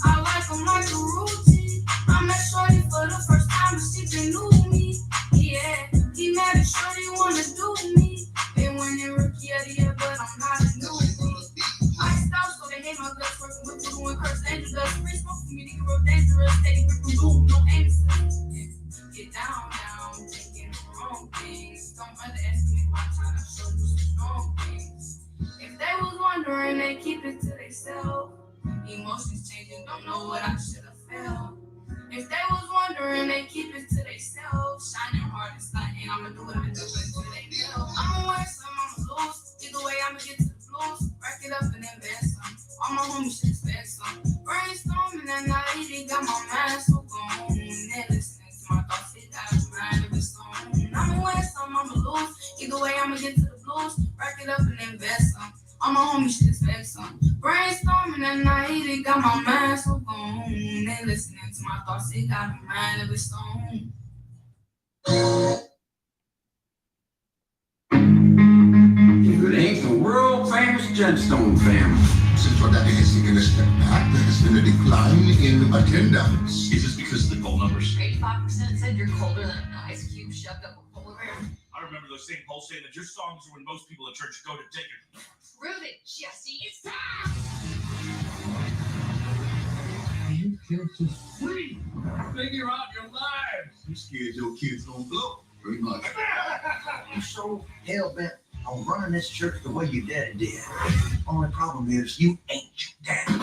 Speaker 2: I like them like a routine. I met Shorty for the first time, but she been new to me. Yeah, he mad at Shorty wanna do me. Been winning rookie of the year, but I'm not a newbie. I stopped so they hate my guts. Working with Voodoo and Curse Angels. Free smoke for me, they get real dangerous. Steady grip from boom, no aim assist. Get down, taking the wrong things. Don't underestimate why I'm trying to show you some strong things. If they was wondering, they keep it to themselves. Emotions changing, don't know what I should have felt. If they was wondering, they keep it to themselves. Shining hard and stunting, I'ma do what I do until they know. I'ma win some, I'ma lose. Either way, I'ma get to the blues. Rack it up and invest some. All my homies should expect some. Brainstorming at night, they got my mind so gone. They're listening to my thoughts, they got a mind of its own. I'ma win some, I'ma lose. Either way, I'ma get to the blues. Rack it up and invest some. All my homies should expect some. Brainstorming at night, they got my mind so gone. They listening to my thoughts, they got a mind of its own.
Speaker 7: If it ain't the world famous Gemstone family.
Speaker 5: Since your daddy has taken a step back, there has been a decline in attendance.
Speaker 8: Is this because of the poll numbers?
Speaker 9: 85% said you're colder than an ice cube shoved up a polar bear.
Speaker 8: I remember those same polls saying that your songs are when most people at church go to take it.
Speaker 9: Prove it, Jesse. It's time!
Speaker 5: You kids is free. Figure out your lives. You scared your kids don't blow. Pretty much.
Speaker 10: You're so hell-bent on running this church the way your daddy did. Only problem is you ain't your daddy.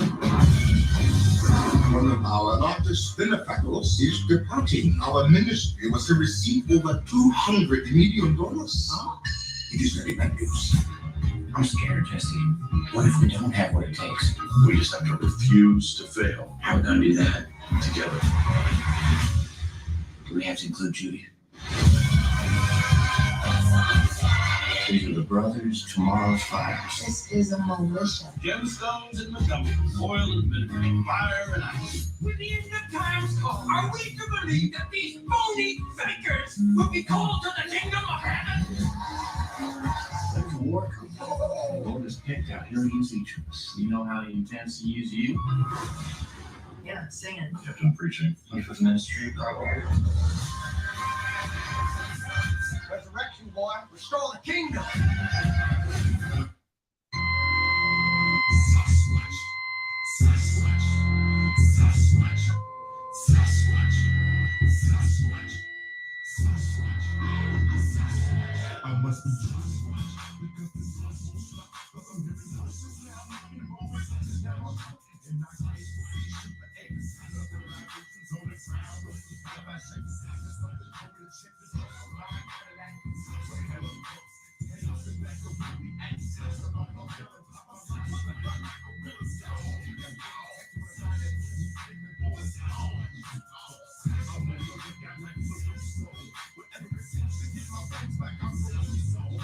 Speaker 5: One of our largest benefactors is departing. Our ministry was to receive over $200 million. It is very bad news.
Speaker 10: I'm scared, Jesse. What if we don't have what it takes?
Speaker 8: We just have to refuse to fail.
Speaker 10: How are we gonna do that?
Speaker 8: Together.
Speaker 10: Do we have to include Judy? These are the brothers, tomorrow's fires.
Speaker 9: This is a militia.
Speaker 8: Gemstones and Montgomery, oil and vinegar, fire and ice.
Speaker 7: When the end of times come, are we to believe that these phony fakers will be called to the kingdom of heaven?
Speaker 10: Let the war come. The Lord has picked out. He'll use each of us. You know how he intends to use you?
Speaker 9: Yeah, singing.
Speaker 8: Captain preaching.
Speaker 10: Youth ministry, probably.
Speaker 7: Resurrection, boy. Restore the kingdom.
Speaker 5: I must be Sasquatch because this is so stuck. But I'm living life now. I'm in moments. Now I'm out and I can't see super eggs. Nothing like this on the ground. If I shake the side, it's like the open check this out. I'm lying for that. So hello, folks. Hey, I'm sitting back so we act. So I'm gonna kill it. I'm gonna kill it. I'm gonna kill it. I'm gonna look at like so slow. Whatever it seems to get my friends back, I'm so slow.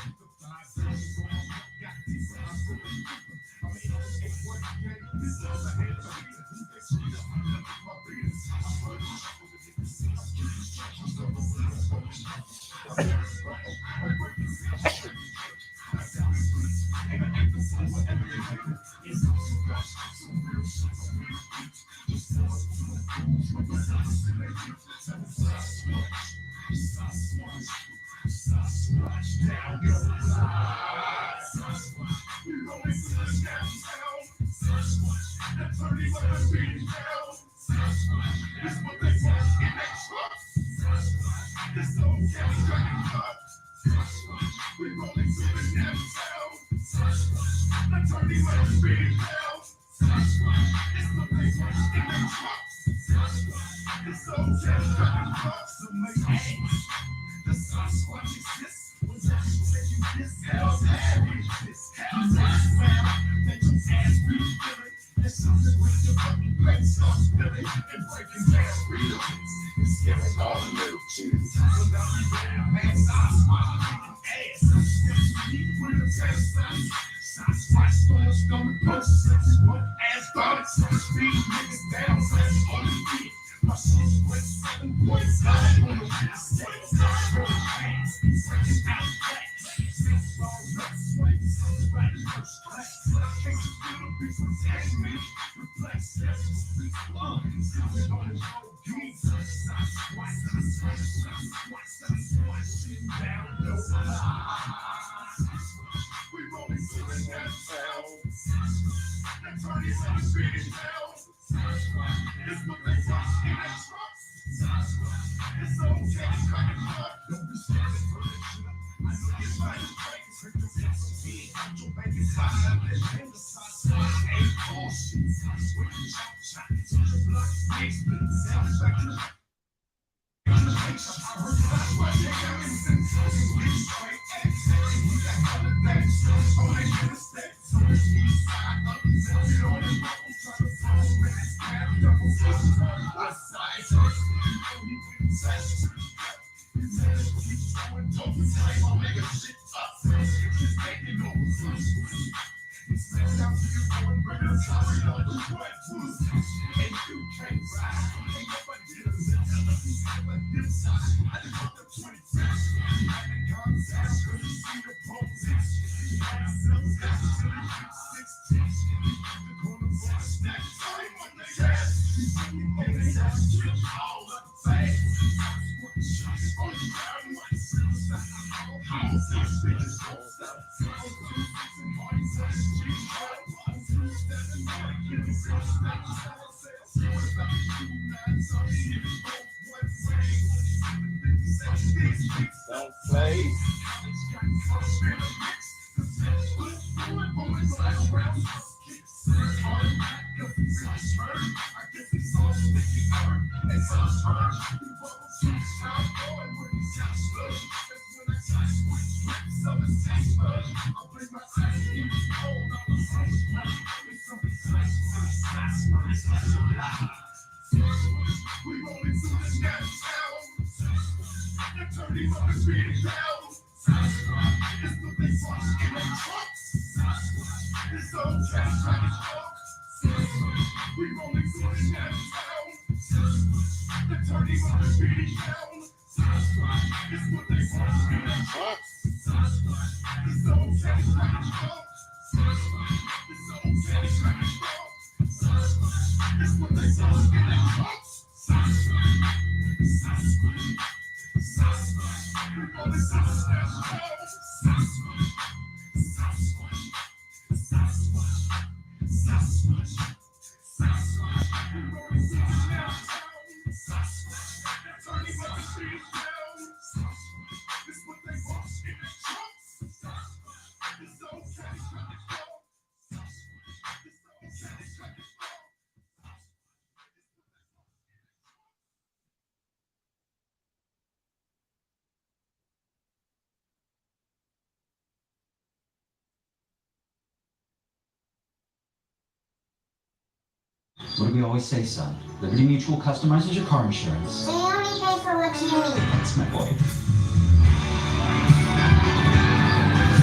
Speaker 11: What do we always say, son? Liberty Mutual customizes your car insurance.
Speaker 12: They only pay for what you need.
Speaker 11: That's my boy.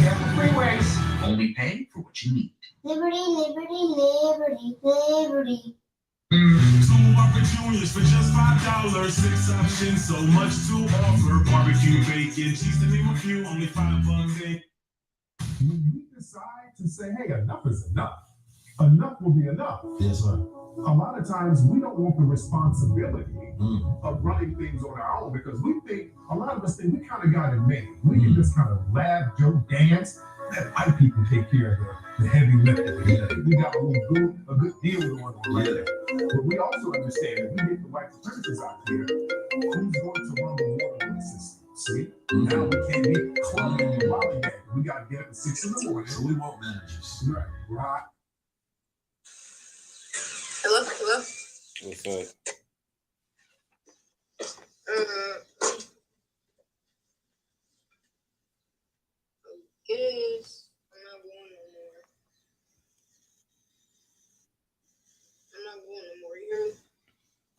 Speaker 10: Careful freeways. Only pay for what you need.
Speaker 12: Liberty, liberty, liberty, liberty.
Speaker 5: 2 Whopper Juniors for just $5. 6 options, so much to offer. Barbecue, bacon, cheese to name a few. Only $5 a
Speaker 13: When we decide to say, hey, enough is enough, enough will be enough.
Speaker 14: Yes, sir.
Speaker 5: a lot of times we don't want the responsibility of running things on our own because we think, a lot of us think we kind of got it made. We can just kind of laugh, joke, dance, let white people take care of the heavy lifting. We got a good deal going on right there. But we also understand if we get the white supremacists out here, who's going to run the water system? See? Now we can't be clubbing and lollygagging. We got to get up at 6 in the morning. So we won't managers. Right.
Speaker 2: Hello?
Speaker 13: What's up?
Speaker 2: I guess I'm not going no more. I'm not going no more. You hear me?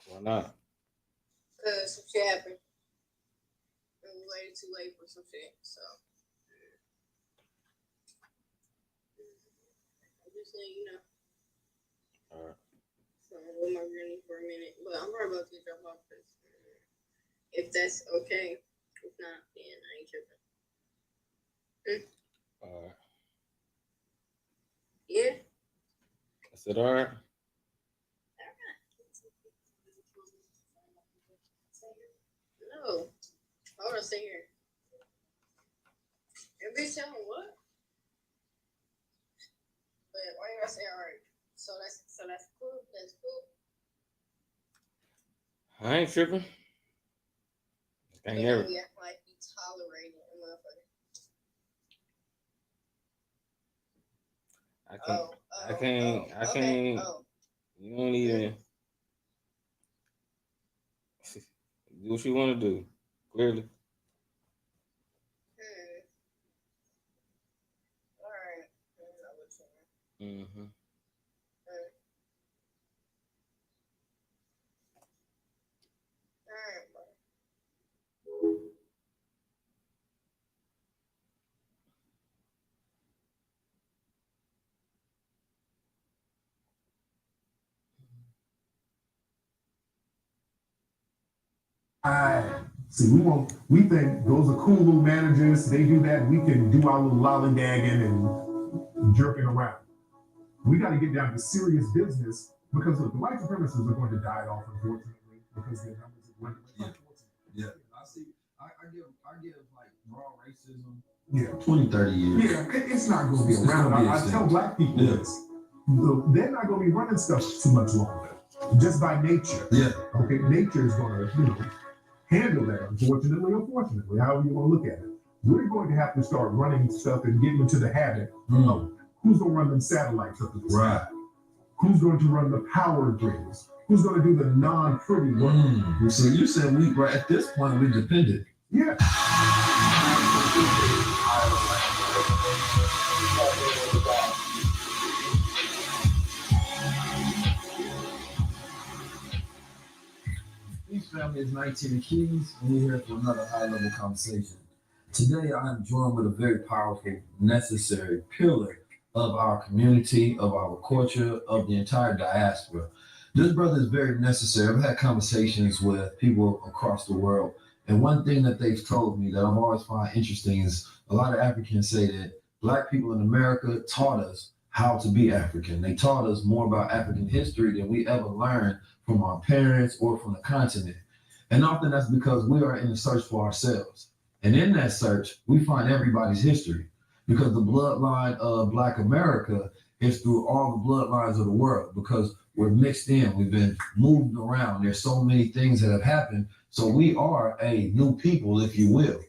Speaker 13: Why not?
Speaker 2: Because some shit happened. It was way too late for some shit, so. I'm just letting you know.
Speaker 13: Alright.
Speaker 2: So I'm with my granny for a minute, but I'm probably about to drop off this. If that's okay. If not, then I ain't tripping.
Speaker 13: Alright.
Speaker 2: Yeah?
Speaker 13: I said alright.
Speaker 2: No. I want to stay here. And bitch, tell me what? But why you gotta say alright? So that's cool. That's cool.
Speaker 13: I ain't tripping. I ain't never.
Speaker 2: We act like you tolerating a motherfucker.
Speaker 13: I can't.
Speaker 2: Oh.
Speaker 13: You don't even do what you want to do. Clearly.
Speaker 2: Alright.
Speaker 13: Mm-hmm.
Speaker 2: Alright, bro.
Speaker 5: See, we think those are cool little managers. They do that. We can do our little lollygagging and jerking around. We got to get down to serious business because look, the white supremacists are going to die off, unfortunately, because their numbers are dwindling.
Speaker 14: Yeah. I give like raw racism.
Speaker 5: Yeah.
Speaker 14: 20, 30 years.
Speaker 5: Yeah, it's not going to be around. I tell black people this. They're not going to be running stuff too much longer. Just by nature.
Speaker 14: Yeah.
Speaker 5: Okay, nature is going to, handle that, unfortunately or fortunately, however you want to look at it. We're going to have to start running stuff and getting into the habit of who's going to run them satellites up to the sky? Who's going to run the power grids? Who's going to do the non-pretty work?
Speaker 14: So you said right at this point, we're dependent.
Speaker 5: Yeah.
Speaker 14: Family is 19 Keys, and we're here for another high-level conversation. Today, I am joined with a very powerful, necessary pillar of our community, of our culture, of the entire diaspora. This brother is very necessary. I've had conversations with people across the world, and one thing that they've told me that I've always found interesting is a lot of Africans say that Black people in America taught us how to be African. They taught us more about African history than we ever learned from our parents or from the continent. And often that's because we are in the search for ourselves. And in that search, we find everybody's history because the bloodline of Black America is through all the bloodlines of the world because we're mixed in. We've been moved around. There's so many things that have happened. So we are a new people, if you will.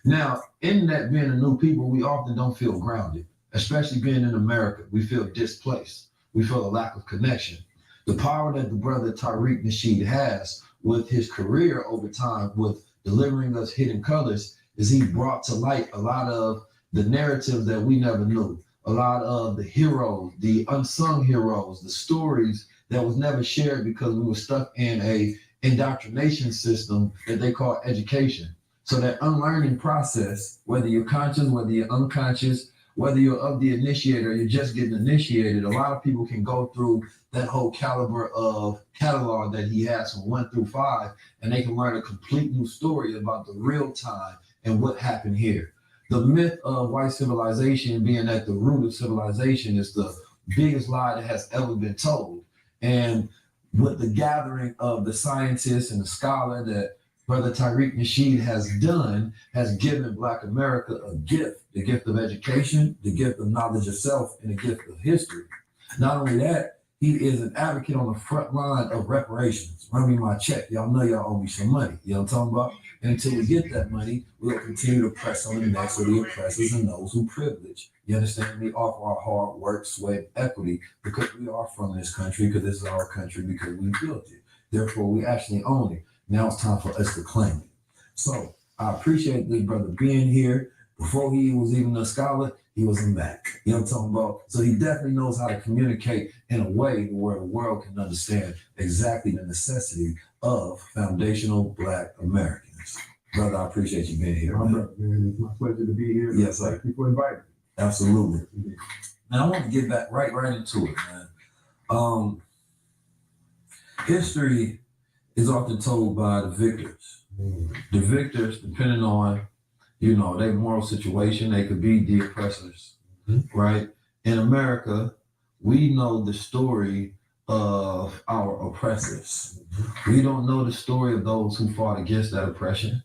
Speaker 14: Now, in that being a new people, we often don't feel grounded, especially being in America. We feel displaced. We feel a lack of connection. The power that the brother Tariq Nasheed has with his career over time with delivering us hidden colors is he brought to light a lot of the narratives that we never knew, a lot of the heroes, the unsung heroes, the stories that was never shared because we were stuck in a indoctrination system that they call education. So that unlearning process, whether you're conscious, whether you're unconscious, whether you're of the initiator or you're just getting initiated, a lot of people can go through that whole caliber of catalog that he has from 1 through 5, and they can learn a complete new story about the real time and what happened here. The myth of white civilization being at the root of civilization is the biggest lie that has ever been told. And with the gathering of the scientists and the scholar that Brother Tariq Nasheed has done, has given Black America a gift, the gift of education, the gift of knowledge of self, and the gift of history. Not only that, he is an advocate on the front line of reparations. Run me my check. Y'all know y'all owe me some money. You know what I'm talking about? And until we get that money, we'll continue to press on the necks of the oppressors and those who privilege. You understand me? Off our hard work, sweat, equity, because we are from this country, because this is our country, because we built it. Therefore, we actually own it. Now it's time for us to claim it. So I appreciate this brother being here. Before he was even a scholar, he was a Mac. You know what I'm talking about? So he definitely knows how to communicate in a way where the world can understand exactly the necessity of foundational Black Americans. Brother, I appreciate you being here.
Speaker 15: Man, it's my pleasure to be here.
Speaker 14: Yes, sir.
Speaker 15: Thank you for inviting me.
Speaker 14: Absolutely. Now I want to get back right into it, man. History is often told by the victors. The victors, depending on, you know, their moral situation, they could be the oppressors, right? In America, we know the story of our oppressors. We don't know the story of those who fought against that oppression.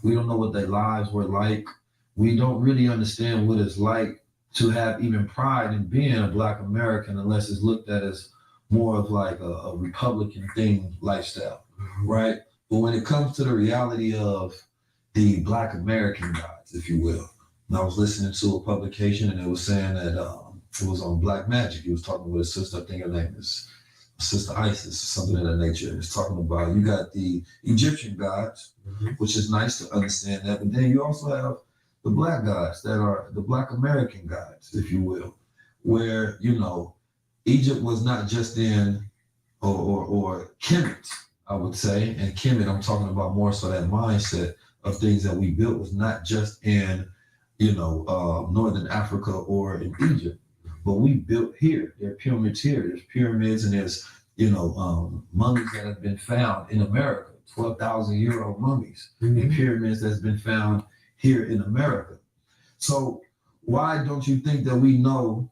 Speaker 14: We don't know what their lives were like. We don't really understand what it's like to have even pride in being a Black American unless it's looked at as more of like a Republican thing lifestyle, right? But when it comes to the reality of the Black American gods, if you will, and I was listening to a publication and it was saying that it was on Black Magic. He was talking with a sister, I think her name is Sister Isis, or something of that nature. And it's talking about, you got the Egyptian gods, which is nice to understand that, but then you also have the Black gods that are the Black American gods, if you will, where, you know, Egypt was not just in, or Kemet, I would say, and Kemet, I'm talking about more so that mindset of things that we built was not just in, you know, Northern Africa or in Egypt, but we built here. There are pyramids here. There's pyramids and there's, you know, mummies that have been found in America, 12,000-year-old mummies, and pyramids that's been found here in America. So why don't you think that we know,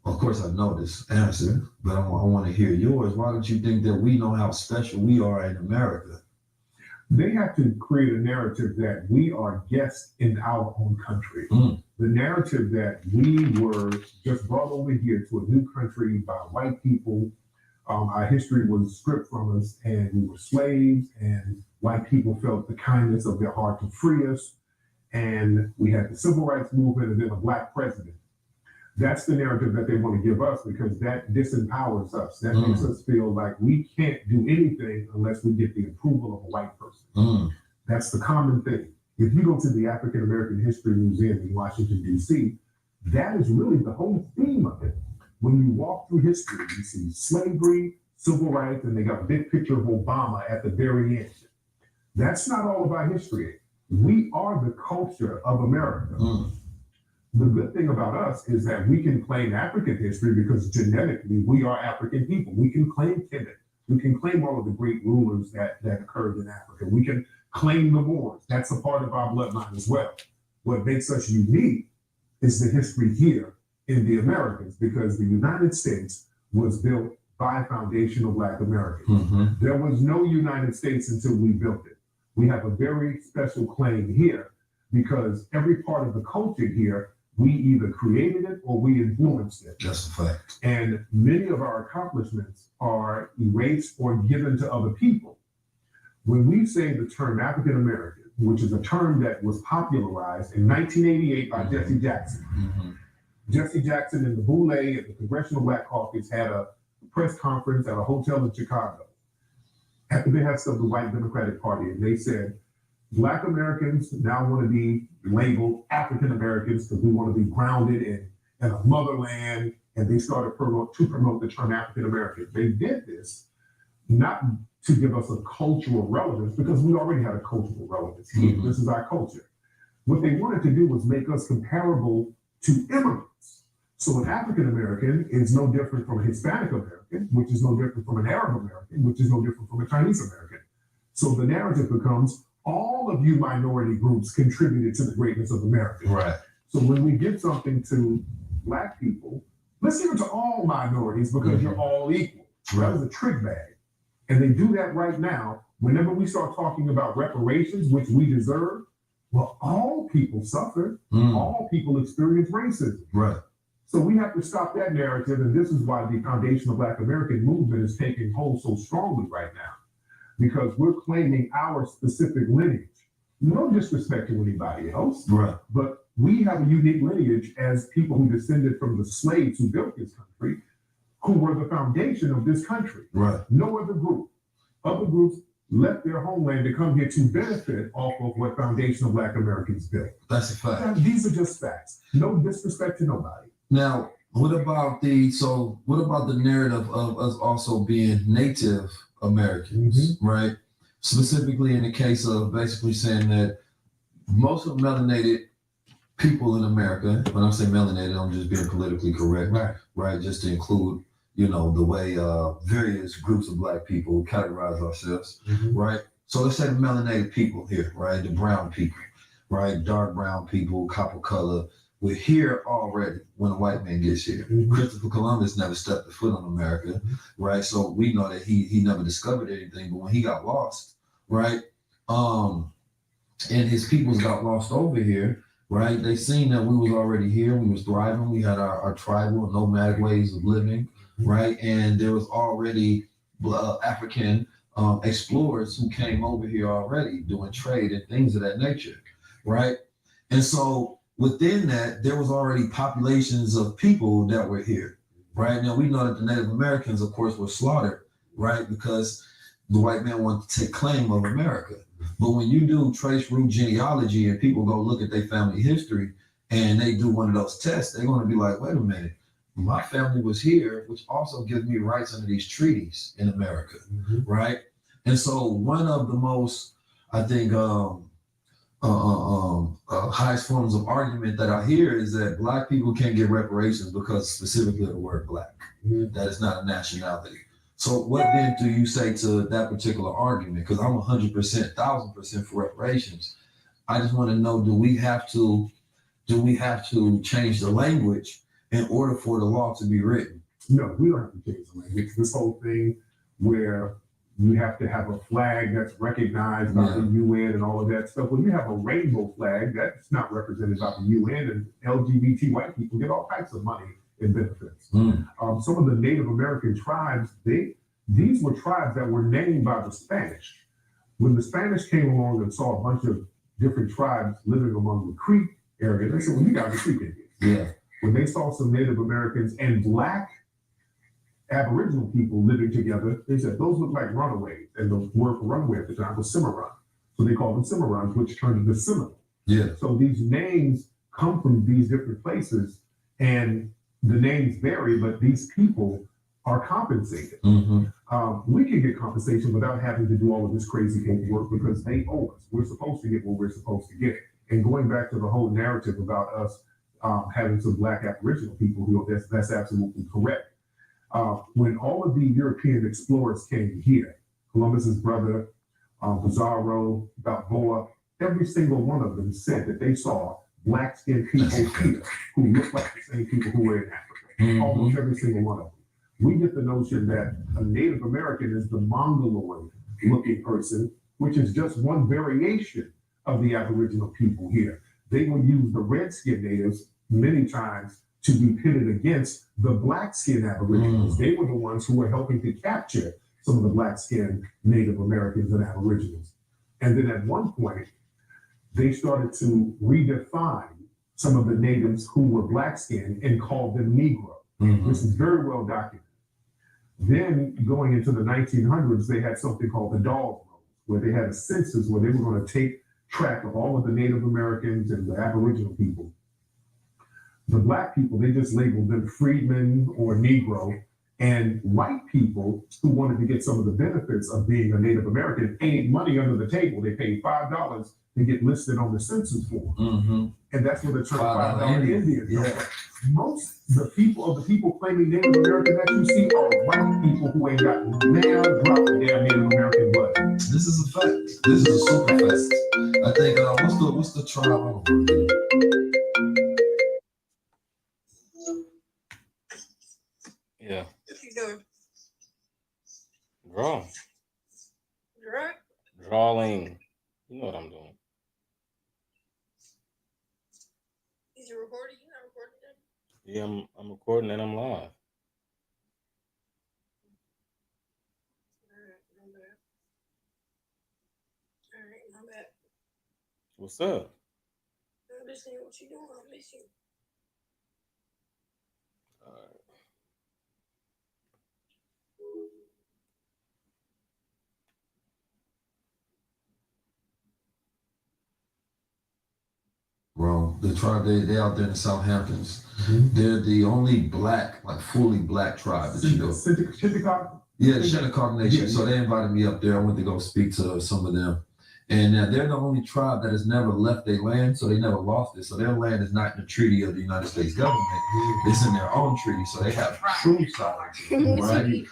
Speaker 14: of course I know this answer, but I want to hear yours. Why don't you think that we know how special we are in America?
Speaker 15: They have to create a narrative that we are guests in our own country. The narrative that we were just brought over here to a new country by white people. Our history was stripped from us and we were slaves, and white people felt the kindness of their heart to free us. And we had the civil rights movement and then a Black president. That's the narrative that they want to give us because that disempowers us. That makes us feel like we can't do anything unless we get the approval of a white person. That's the common thing. If you go to the African American History Museum in Washington, D.C., that is really the whole theme of it. When you walk through history, you see slavery, civil rights, and they got a big picture of Obama at the very end. That's not all about history. We are the culture of America. The good thing about us is that we can claim African history because genetically we are African people. We can claim Kemet. We can claim all of the great rulers that occurred in Africa. We can claim the Moors. That's a part of our bloodline as well. What makes us unique is the history here in the Americas, because the United States was built by foundational Black Americans. There was no United States until we built it. We have a very special claim here because every part of the culture here, we either created it or we influenced it.
Speaker 14: That's a fact.
Speaker 15: And many of our accomplishments are erased or given to other people. When we say the term African American, which is a term that was popularized in 1988 by Jesse Jackson. Jesse Jackson and the Boule and the Congressional Black Caucus had a press conference at a hotel in Chicago at the behest of the white Democratic Party. And they said, Black Americans now want to be labeled African Americans because we want to be grounded in a motherland. And they started to promote the term African American. They did this not to give us a cultural relevance, because we already had a cultural relevance here. This is our culture. What they wanted to do was make us comparable to immigrants. So an African American is no different from a Hispanic American, which is no different from an Arab American, which is no different from a Chinese American. So the narrative becomes, all of you minority groups contributed to the greatness of America.
Speaker 14: Right.
Speaker 15: So when we give something to Black people, let's give it to all minorities because you're all equal. That was a trick bag. And they do that right now. Whenever we start talking about reparations, which we deserve, well, all people suffer. All people experience racism.
Speaker 14: Right.
Speaker 15: So we have to stop that narrative. And this is why the Foundational Black American movement is taking hold so strongly right now, because we're claiming our specific lineage. No disrespect to anybody else.
Speaker 14: Right.
Speaker 15: But we have a unique lineage as people who descended from the slaves who built this country, who were the foundation of this country.
Speaker 14: Right.
Speaker 15: No other group. Other groups left their homeland to come here to benefit off of what foundational Black Americans built.
Speaker 14: That's a fact.
Speaker 15: And these are just facts. No disrespect to nobody.
Speaker 14: Now, what about the narrative of us also being Native Americans, right? Specifically in the case of basically saying that most of melanated people in America, when I say melanated, I'm just being politically correct, right? Just to include, the way various groups of Black people categorize ourselves, right? So let's say the melanated people here, right? The brown people, right? Dark brown people, copper color. We're here already when a white man gets here. Christopher Columbus never stepped a foot on America, right? So we know that he never discovered anything, but when he got lost, right? And his peoples got lost over here, right? They seen that we was already here, we was thriving, we had our tribal and nomadic ways of living, right? And there was already African explorers who came over here already doing trade and things of that nature, right? And so within that, there was already populations of people that were here, right? Now we know that the Native Americans, of course, were slaughtered, right? Because the white man wanted to take claim of America. But when you do trace root genealogy and people go look at their family history and they do one of those tests, they're going to be like, wait a minute, my family was here, which also gives me rights under these treaties in America, right? And so one of the most, I think, highest forms of argument that I hear is that Black people can't get reparations because specifically of the word Black. That is not a nationality. So what then do you say to that particular argument? Because I'm 100%, 1,000% for reparations. I just want to know, do we have to change the language in order for the law to be written?
Speaker 15: No, we don't have to change the language. This whole thing where you have to have a flag that's recognized by the UN and all of that stuff. When you have a rainbow flag that's not represented by the UN, and LGBT white people get all types of money and benefits. Some of the Native American tribes, these were tribes that were named by the Spanish. When the Spanish came along and saw a bunch of different tribes living among the Creek area, they said, well, you got the Creek Indians.
Speaker 14: Yeah.
Speaker 15: When they saw some Native Americans and Black Aboriginal people living together, they said, those look like runaways. And the word for runaway at the time was Cimarron. So they called them Cimarrons, which turned into Seminole.
Speaker 14: Yeah.
Speaker 15: So these names come from these different places, and the names vary, but these people are compensated. We can get compensation without having to do all of this crazy paperwork because they owe us. We're supposed to get what we're supposed to get. And going back to the whole narrative about us having some Black Aboriginal people, that's absolutely correct. When all of the European explorers came here, Columbus's brother, Pizarro, Balboa, every single one of them said that they saw Black-skinned people here who looked like the same people who were in Africa. Almost every single one of them. We get the notion that a Native American is the Mongoloid-looking person, which is just one variation of the Aboriginal people here. They will use the red-skinned natives many times to be pitted against the Black-skinned Aboriginals. They were the ones who were helping to capture some of the Black-skinned Native Americans and Aboriginals. And then at one point, they started to redefine some of the natives who were Black-skinned and called them Negro. This is very well documented. Then going into the 1900s, they had something called the Dog Rolls, where they had a census where they were going to take track of all of the Native Americans and the Aboriginal people. The Black people, they just labeled them freedmen or Negro. And white people who wanted to get some of the benefits of being a Native American paid money under the table. They paid $5 to get listed on the census form. And that's where the term $5 Indian comes from. Most of the people claiming Native American that you see are white people who ain't got now drop of their Native American blood.
Speaker 14: This is a fact. This is a super fact. I think what's the tribe? I don't know.
Speaker 13: Yeah.
Speaker 2: What you doing?
Speaker 13: Yeah, I'm recording and I'm live.
Speaker 2: Alright, my bad.
Speaker 13: What's up?
Speaker 2: I'm just saying what you doing. I miss you.
Speaker 13: All right.
Speaker 14: Bro, the tribe they out there in the Southamptons. They're the only black, like fully black tribe that you know.
Speaker 15: Shinnecock?
Speaker 14: Yeah, the Shinnecock Nation. So they invited me up there. I went to go speak to some of them. And they're the only tribe that has never left their land, so they never lost it. So their land is not in the treaty of the United States government. It's in their own treaty. So they have true sovereignty, right?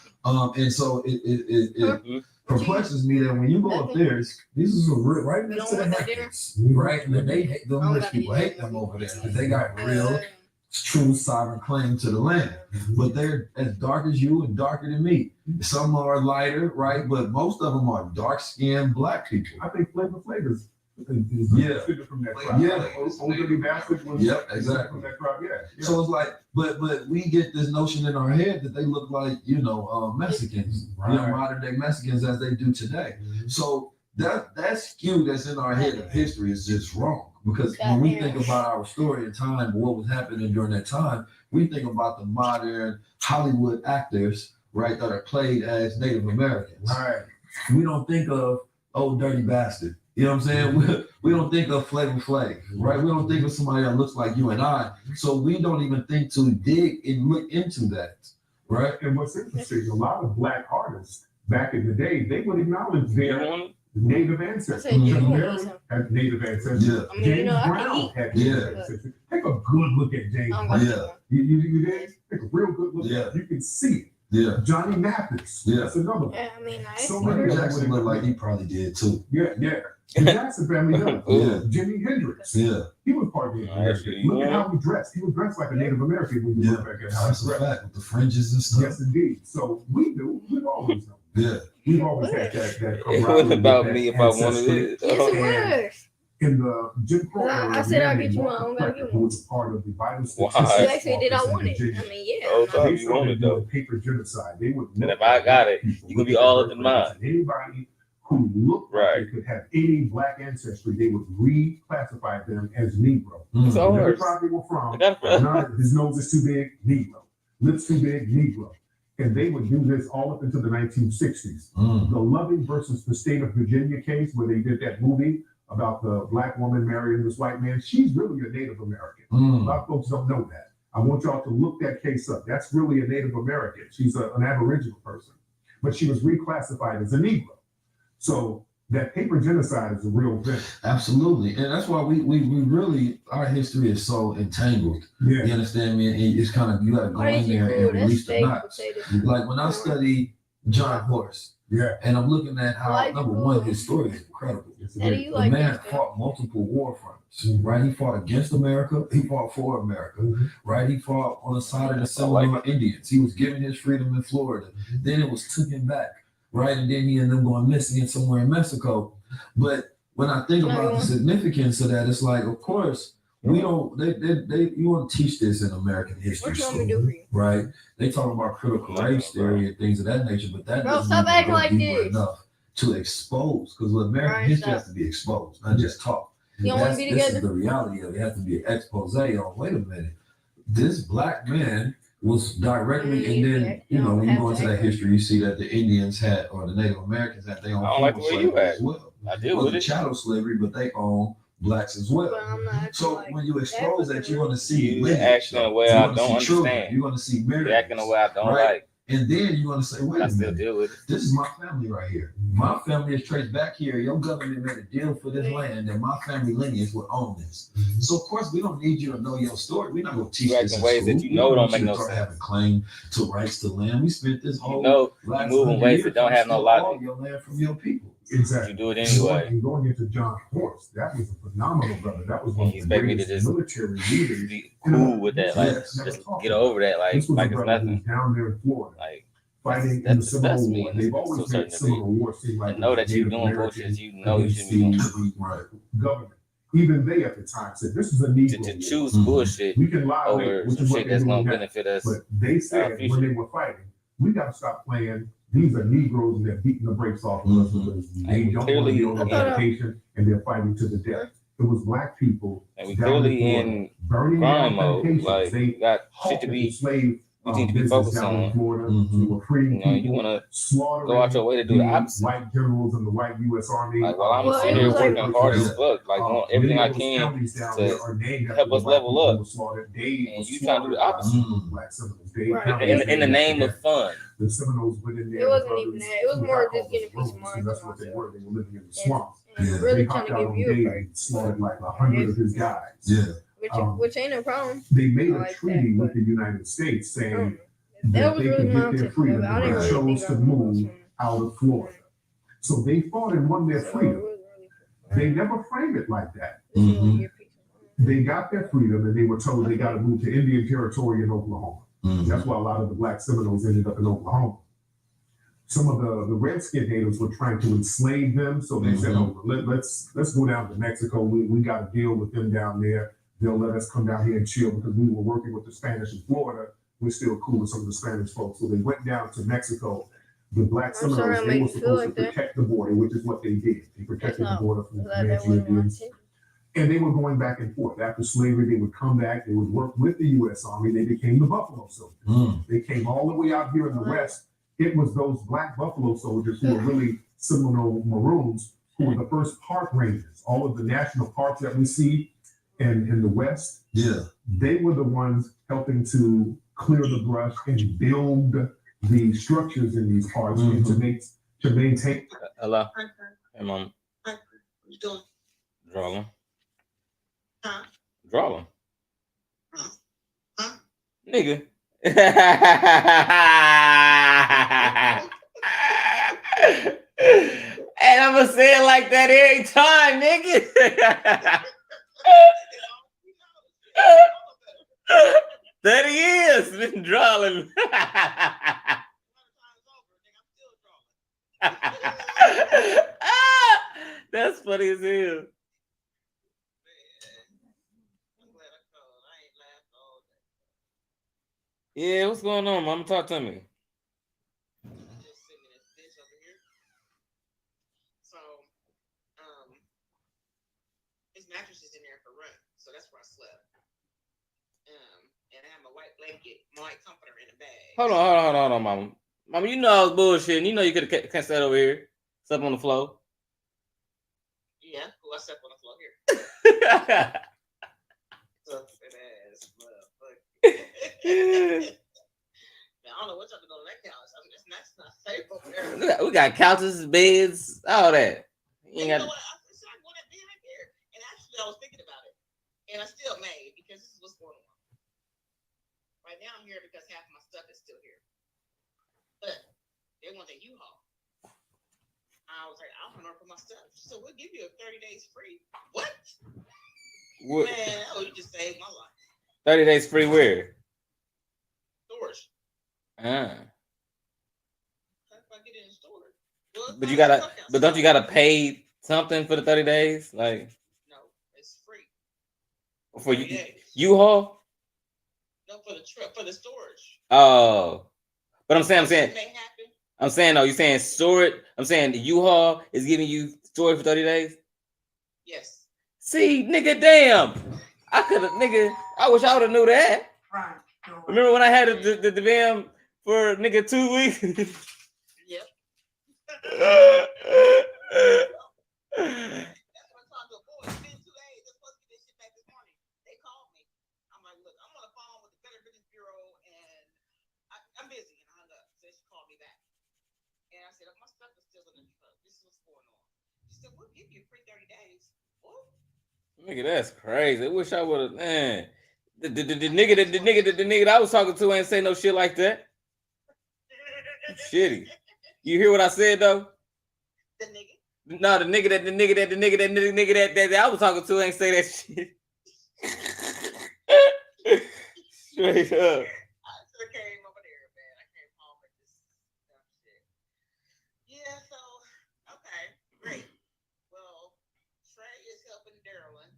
Speaker 14: And so it perplexes me that when you go up there, these is right next to the Hamptons, right? And then they hate them. Rich people hate them over there because they got real, true sovereign claim to the land. But they're as dark as you and darker than me. Some are lighter, right? But most of them are dark-skinned black people.
Speaker 15: I think Flavor Flavors.
Speaker 14: Yeah.
Speaker 15: From that tribe.
Speaker 14: Yeah.
Speaker 15: Old Dirty Bastard was
Speaker 14: exactly.
Speaker 15: from that tribe. Yeah.
Speaker 14: So it's like, but we get this notion in our head that they look like, Mexicans, modern day Mexicans as they do today. So that skew that's in our head of history is just wrong. Because when we think about our story and time, what was happening during that time, we think about the modern Hollywood actors, right, that are played as Native Americans.
Speaker 15: Right.
Speaker 14: We don't think of Old Dirty Bastard. You know what I'm saying? We don't think of Flavor Flav, right? We don't think of somebody that looks like you and I. So we don't even think to dig and look into that, right?
Speaker 15: And what's interesting, a lot of black artists back in the day, they would acknowledge their Native ancestors. Mary had Native ancestors.
Speaker 14: Yeah.
Speaker 15: James Brown had Native ancestors. Take a good look at James Brown.
Speaker 14: Yeah.
Speaker 15: You did? Take a real good look at it. You can see it.
Speaker 14: Yeah.
Speaker 15: Johnny Mathis.
Speaker 14: Yeah.
Speaker 15: That's another one.
Speaker 2: Yeah, I mean,
Speaker 15: So
Speaker 14: Michael Jackson looked like he probably did too.
Speaker 15: Yeah. The Jackson family does.
Speaker 14: Yeah.
Speaker 15: Jimi Hendrix.
Speaker 14: Yeah.
Speaker 15: He was part of the Native American. Look at how he dressed. He was dressed like a Native American when you look back at how
Speaker 14: That's
Speaker 15: he
Speaker 14: a
Speaker 15: dressed.
Speaker 14: fact with the fringes and stuff.
Speaker 15: Yes, indeed. So we've always known.
Speaker 14: Yeah.
Speaker 15: We've always had that.
Speaker 13: It wasn't about me if I wanted it.
Speaker 2: Yes, it was.
Speaker 15: In the Jim Crow era,
Speaker 2: I said I'll get you one. I'm gonna get
Speaker 15: who
Speaker 2: one.
Speaker 15: was part of the Bible
Speaker 13: Why?
Speaker 2: You actually did. I want it. I mean, yeah.
Speaker 13: Oh,
Speaker 15: They
Speaker 13: time you
Speaker 15: started
Speaker 13: wanted though.
Speaker 15: doing paper genocide. They would.
Speaker 13: And if I got it, you gonna be all up in mine.
Speaker 15: Anybody who looked like they could have any black ancestry, they would reclassify them as Negro.
Speaker 13: So
Speaker 15: Whatever tribe they were from, his nose is too big, Negro. Lips too big, Negro. And they would do this all up into the 1960s. The Loving versus the state of Virginia case, where they did that movie about the black woman marrying this white man, she's really a Native American. A lot of folks don't know that. I want y'all to look that case up. That's really a Native American. She's an Aboriginal person, but she was reclassified as a Negro. So that paper genocide is a real thing.
Speaker 14: Absolutely. And that's why we really, our history is so entangled.
Speaker 15: Yeah.
Speaker 14: You understand me? And it's kind of, you got to go in there and release the knots. Like when I study John Horse, and I'm looking at how, number one, his story is incredible. The man fought multiple war fronts, right? He fought against America. He fought for America, right? He fought on the side of the Seminole Indians. He was given his freedom in Florida. Then it was took him back, right? And then he ended up going missing somewhere in Mexico. But when I think about the significance of that, it's like, of course, we don't, you want to teach this in American history school, right? They talk about critical race theory and things of that nature, but that doesn't go deeper enough to expose, because American history has to be exposed, not just talk. This is the reality of it. It has to be an expose on, wait a minute, this black man was directly, and then, when you go into that history, you see that the Indians had, or the Native Americans had their own slavery as well.
Speaker 13: I deal with it.
Speaker 14: Chattel slavery, but they own blacks as well. So when you expose that, you're going to see
Speaker 13: you acting in a way I don't understand.
Speaker 14: You're going to see marriage.
Speaker 13: You acting in a way I don't like.
Speaker 14: And then you're going to say, wait a minute,
Speaker 13: deal with it.
Speaker 14: This is my family right here. My family is traced back here. Your government made a deal for this land, and my family lineage will own this. So of course we don't need you to know your story. We're not going to teach this in
Speaker 13: ways
Speaker 14: school.
Speaker 13: that you know don't make no sense.
Speaker 14: Having claim to rights to land. We spent this whole
Speaker 13: you move in ways that don't have no logic.
Speaker 14: Your land from your people.
Speaker 15: Exactly.
Speaker 13: You do it anyway.
Speaker 15: And going into John Horse, that was a phenomenal brother. That was one of the
Speaker 13: greatest
Speaker 15: military leaders.
Speaker 13: Be cool with that, like just get over that, like it's nothing.
Speaker 15: Down there in Florida,
Speaker 13: like
Speaker 15: fighting in the Civil War. They've always made Civil War seem like
Speaker 13: know that you're doing bullshit. You know you shouldn't be doing.
Speaker 15: Government even they at the time said this is a Negro
Speaker 13: to
Speaker 15: war.
Speaker 13: choose bullshit
Speaker 15: We can lie
Speaker 13: over
Speaker 15: later, which
Speaker 13: some
Speaker 15: is what
Speaker 13: shit
Speaker 15: they're
Speaker 13: that's
Speaker 15: doing
Speaker 13: gonna
Speaker 15: now.
Speaker 13: benefit us.
Speaker 15: But they said when
Speaker 13: future.
Speaker 15: they were fighting, we got to stop playing. These are Negroes and they're beating the brakes off of us because they
Speaker 13: we
Speaker 15: don't want to be on
Speaker 13: clearly
Speaker 15: the plantation and they're fighting to the death. It was black people
Speaker 13: And we
Speaker 15: down in
Speaker 13: clearly
Speaker 15: Florida
Speaker 13: in
Speaker 15: burning
Speaker 13: grind
Speaker 15: down
Speaker 13: mode.
Speaker 15: plantations.
Speaker 13: Like
Speaker 15: They
Speaker 13: we got shit to
Speaker 15: halted the
Speaker 13: be.
Speaker 15: slave
Speaker 13: We need to be
Speaker 15: business
Speaker 13: focused
Speaker 15: down in
Speaker 13: on.
Speaker 15: Florida. They were freeing
Speaker 13: You know, you
Speaker 15: people,
Speaker 13: want to
Speaker 15: slaughtering
Speaker 13: go out your way to do the opposite.
Speaker 15: white generals and the white U.S. Army.
Speaker 13: Like while I'm
Speaker 2: Well,
Speaker 13: sitting
Speaker 2: it
Speaker 13: here
Speaker 2: was like-
Speaker 13: working hard as fuck, like doing everything
Speaker 15: many
Speaker 13: I
Speaker 15: of those
Speaker 13: can
Speaker 15: counties down there
Speaker 13: to
Speaker 15: are named after
Speaker 13: help
Speaker 15: the
Speaker 13: us
Speaker 15: white
Speaker 13: level
Speaker 15: people who
Speaker 13: up,
Speaker 15: were slaughtered. Dade
Speaker 13: and
Speaker 15: was
Speaker 13: you trying to do the
Speaker 15: slaughtered by
Speaker 13: opposite.
Speaker 15: the Black Seminoles. Dade
Speaker 2: Right.
Speaker 15: County
Speaker 13: In
Speaker 15: was
Speaker 13: the
Speaker 15: named
Speaker 13: name
Speaker 15: after
Speaker 13: of fun.
Speaker 15: the Seminoles went in there.
Speaker 2: It wasn't
Speaker 15: the
Speaker 2: even
Speaker 15: brothers,
Speaker 2: that. It was
Speaker 15: who
Speaker 2: more
Speaker 15: got
Speaker 2: just
Speaker 15: all
Speaker 2: getting a
Speaker 15: those
Speaker 2: piece of
Speaker 15: roads,
Speaker 2: mind
Speaker 15: and that's
Speaker 2: for
Speaker 15: what they
Speaker 2: myself.
Speaker 15: were. They were living in the swamps.
Speaker 2: And
Speaker 14: Yeah.
Speaker 2: really
Speaker 15: They
Speaker 2: trying
Speaker 15: hopped
Speaker 2: to
Speaker 15: out
Speaker 2: give
Speaker 15: on
Speaker 2: you a
Speaker 15: Dade
Speaker 2: perk.
Speaker 15: and slaughtered like 100 of his guys.
Speaker 14: Yeah.
Speaker 2: Which ain't no problem.
Speaker 15: They made
Speaker 2: I
Speaker 15: a
Speaker 2: like
Speaker 15: treaty
Speaker 2: that,
Speaker 15: with the United States saying
Speaker 2: That
Speaker 15: that
Speaker 2: was
Speaker 15: they
Speaker 2: really
Speaker 15: could
Speaker 2: my
Speaker 15: get their
Speaker 2: intention.
Speaker 15: freedom,
Speaker 2: I
Speaker 15: but
Speaker 2: didn't
Speaker 15: they
Speaker 2: really
Speaker 15: chose
Speaker 2: think
Speaker 15: to
Speaker 2: I was
Speaker 15: move out of Florida. So they fought and won their freedom. They never framed it like that. They got their freedom and they were told they got to move to Indian Territory in Oklahoma. That's why a lot of the Black Seminoles ended up in Oklahoma. Some of the Redskin natives were trying to enslave them, so they said, "Oh, let's go down to Mexico. We got to deal with them down there. They'll let us come down here and chill because we were working with the Spanish in Florida. We're still cool with some of the Spanish folks." So they went down to Mexico. The Black
Speaker 2: I'm sorry
Speaker 15: Seminoles,
Speaker 2: I
Speaker 15: they
Speaker 2: make
Speaker 15: were
Speaker 2: you feel
Speaker 15: supposed
Speaker 2: like
Speaker 15: to
Speaker 2: that.
Speaker 15: protect the border, which is what they did. They protected the border from the
Speaker 2: That
Speaker 15: Comanche
Speaker 2: wasn't my
Speaker 15: Indians.
Speaker 2: intention.
Speaker 15: And they were going back and forth. After slavery, they would come back. They would work with the U.S. Army. They became the Buffalo Soldiers. They came all the way out here in the West. It was those black Buffalo Soldiers who were really Seminole Maroons who were the first park rangers. All of the national parks that we see in the West, they were the ones helping to clear the brush and build the structures in these parks and to maintain.
Speaker 13: Hello. Hey, mom.
Speaker 16: What you doing?
Speaker 13: Drawing.
Speaker 16: Huh?
Speaker 13: Drawing.
Speaker 16: Huh?
Speaker 13: Nigga. And I'ma say it like that every time, nigga. 30 years been drawing. That's funny as hell. Yeah, what's going on, mama? Talk to me.
Speaker 16: Just sitting in this bitch over here. So, his mattress is in there for rent, so that's where I slept. And I have my white blanket, my white comforter in a bag.
Speaker 13: Hold on, mama. Mama, you know I was bullshitting. You know you could have kept that over here. Slept on the floor.
Speaker 16: Yeah, who I slept on the floor here. Stupid ass motherfucker. Now, I don't know what y'all doing on that couch. I mean, that's not safe over there.
Speaker 13: We got couches, beds, all that. You
Speaker 16: You
Speaker 13: ain't
Speaker 16: know
Speaker 13: got.
Speaker 16: what? Should I go that bed right there? And actually, I was thinking about it. And I still may, because this is what's going on. Right now, I'm here because half of my stuff is still here. But they want the U-Haul. I was like, I don't know for my stuff. So we'll give you a 30 days free. What?
Speaker 13: What?
Speaker 16: Man, oh, you just saved my life.
Speaker 13: 30 days free where?
Speaker 16: Storage.
Speaker 13: Ah.
Speaker 16: If I get it in storage. Well,
Speaker 13: But you gotta, but don't you gotta pay something for the 30 days? Like
Speaker 16: No, it's free.
Speaker 13: for you, U-Haul?
Speaker 16: No, for the truck, for the storage.
Speaker 13: Oh, but I'm saying,
Speaker 16: It may happen.
Speaker 13: no, you're saying storage. I'm saying the U-Haul is giving you storage for 30 days.
Speaker 16: Yes.
Speaker 13: See, nigga, damn. I could have, nigga. I wish I would have knew that.
Speaker 16: Right.
Speaker 13: Remember when I had the VM for nigga 2 weeks?
Speaker 16: Yep. I'm busy, and I hung up. So she called me back. And I said, my stuff is still in the truck. This is what's going on. She said, we'll give you a free 30 days. What?
Speaker 13: Nigga, that's crazy. I wish I would have, man. The nigga that I was talking to ain't say no shit like that. Shitty. You hear what I said though?
Speaker 16: The nigga?
Speaker 13: No, the nigga that I was talking to ain't say that shit. Straight up.
Speaker 16: Yeah, so, okay, great. Well, Trey is helping Darylyn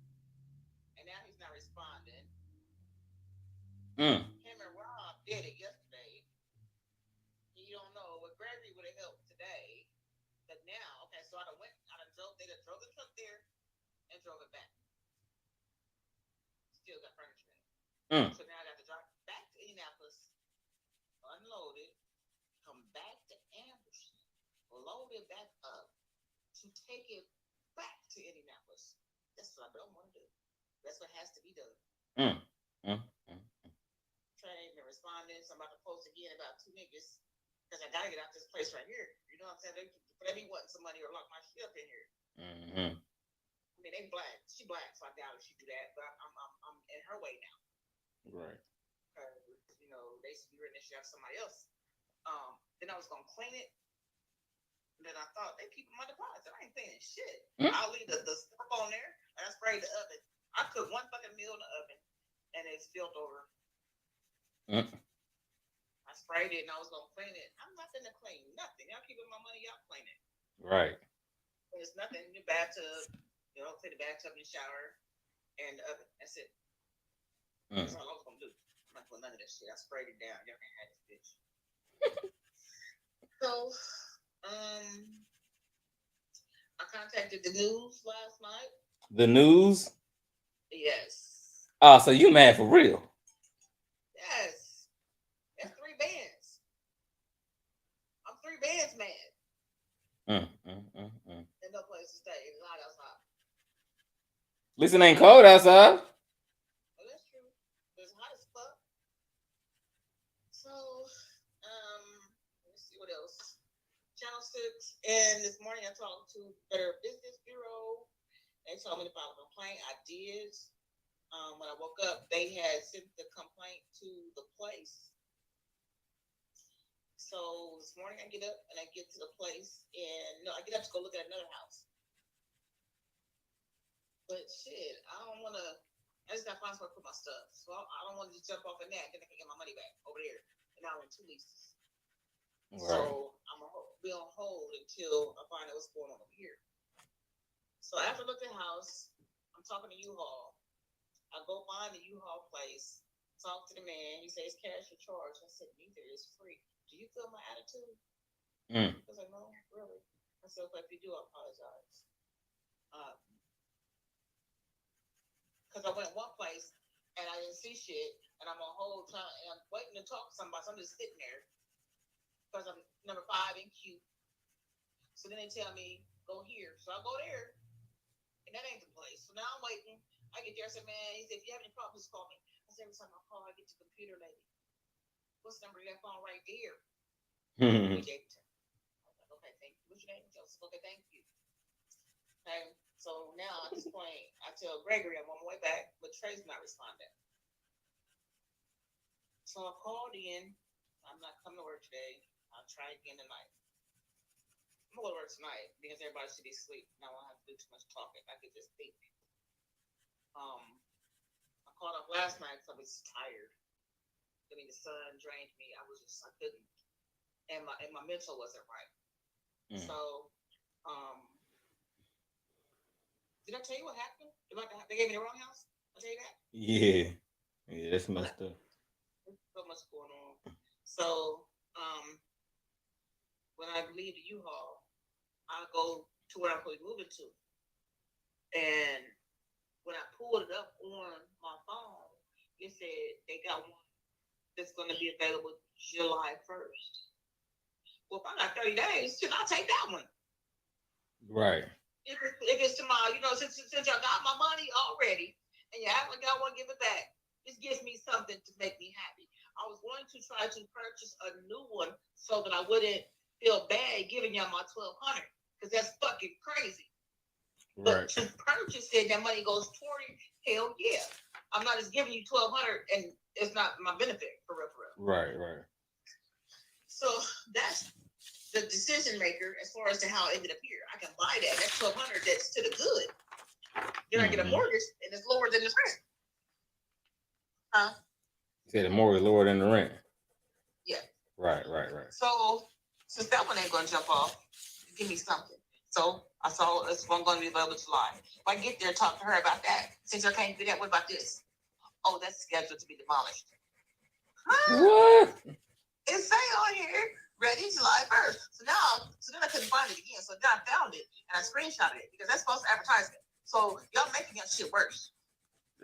Speaker 13: Mm.
Speaker 16: Him and Rob did it yesterday. You don't know what Gregory would have helped today, but now, okay, so I done drove the truck there and drove it back. Still got furniture in it.
Speaker 13: Mm.
Speaker 16: So now I got to drive back to Indianapolis, unload it, come back to Amherst, load it back up to take it back to Indianapolis. That's what I don't want to do. That's what has to be done. Trey ain't been responding, so I'm about to post again about 2 niggas because I gotta get out this place right here. You know what I'm saying? They be wanting some money or lock my shit up in here.
Speaker 13: Mm-hmm.
Speaker 16: I mean, they black. She black, so I doubt if she do that. But I'm in her way now.
Speaker 13: Right.
Speaker 16: You know, they should be written this shit out somebody else. Then I was gonna clean it. And then I thought they keep my deposit. I ain't cleaning shit. I'll leave the stuff on there. And I sprayed the oven. I put one fucking meal in the oven, and it spilled over. I sprayed it, and I was gonna clean it. I'm not gonna clean nothing. Y'all keeping my money. Y'all clean it.
Speaker 13: Right.
Speaker 16: There's nothing in the bathtub. You know, clean the bathtub and shower, and the oven. That's it. That's all I was gonna do. I'm not doing none of that shit. I sprayed it down. Y'all can't have this bitch. So, I contacted the news last night.
Speaker 13: The news?
Speaker 16: Yes.
Speaker 13: Oh, so you mad for real?
Speaker 16: Yes. That's 3 bands. I'm 3 bands mad. And no place to stay. It's hot outside.
Speaker 13: At least it ain't cold outside.
Speaker 16: Well, that's true. It's hot as fuck. So, let's see what else. Channel 6, and this morning I talked to Better Business Bureau. They told me to file a complaint. I did. When I woke up, they had sent the complaint to the place. So this morning I get up and I get to the place, and I get up to go look at another house. But shit, I don't want to. I just got to find somewhere to put my stuff. So I don't want to just jump off in that. Then I can get my money back over there. And now I'm in 2 leases. Right. So I'm going to be on hold until I find out what's going on over here. So after I look at the house, I'm talking to U-Haul. I go find the U-Haul place, talk to the man. He says cash or charge. I said, neither is free. Do you feel my attitude? He was like, no, really. I said, okay, if you do, I apologize. Because I went one place and I didn't see shit, and I'm on hold time and I'm waiting to talk to somebody. So I'm just sitting there because I'm number 5 in queue. So then they tell me, go here. So I go there, and that ain't the place. So now I'm waiting. I get there and say, man, he said, if you have any problems, call me. I said, every time I call, I get to the computer lady. What's the number of that phone right there? We gave it to her. I was like, okay, thank you. What's your name? Joseph. Okay, thank you. Okay. So now at this point, I tell Gregory I'm on my way back, but Trey's not responding. So I called in. I'm not coming to work today. I'll try again tonight. I'm going to work tonight because everybody should be asleep. Now I don't have to do too much talking. I could just think. I called up last night because I was tired. I mean, the sun drained me. I couldn't. And my mental wasn't right. So, did I tell you what happened? They gave me the wrong house? I tell you that?
Speaker 13: Yeah, that's messed up.
Speaker 16: There's so much going on. So, when I leave the U-Haul, I go to where I'm going to be moving to. And when I pulled it up on my phone, it said they got one that's going to be available July 1st. Well, if I got 30 days, I'll take that one.
Speaker 13: Right.
Speaker 16: If it's tomorrow, since y'all got my money already and you haven't got one, give it back. This gives me something to make me happy. I was going to try to purchase a new one so that I wouldn't feel bad giving y'all my $1,200 because that's fucking crazy.
Speaker 13: Right.
Speaker 16: But to purchase it, that money goes toward it. Hell yeah. I'm not just giving you $1,200 and it's not my benefit for real.
Speaker 13: Right.
Speaker 16: So that's the decision maker as far as to how it ended up here. I can buy that. That's $1,200. That's to the good. Then I get a mortgage and it's lower than the rent. Huh?
Speaker 13: You said the mortgage lower than the rent.
Speaker 16: Yeah.
Speaker 13: Right.
Speaker 16: So since that one ain't gonna jump off, give me something. So I saw this one going to be available July. If I get there, talk to her about that. Since I can't do that, what about this? Oh, that's scheduled to be demolished.
Speaker 13: What?
Speaker 16: It say on here, ready July 1st. So then I couldn't find it again. So then I found it and I screenshotted it because that's supposed to advertise it. So y'all making your shit worse.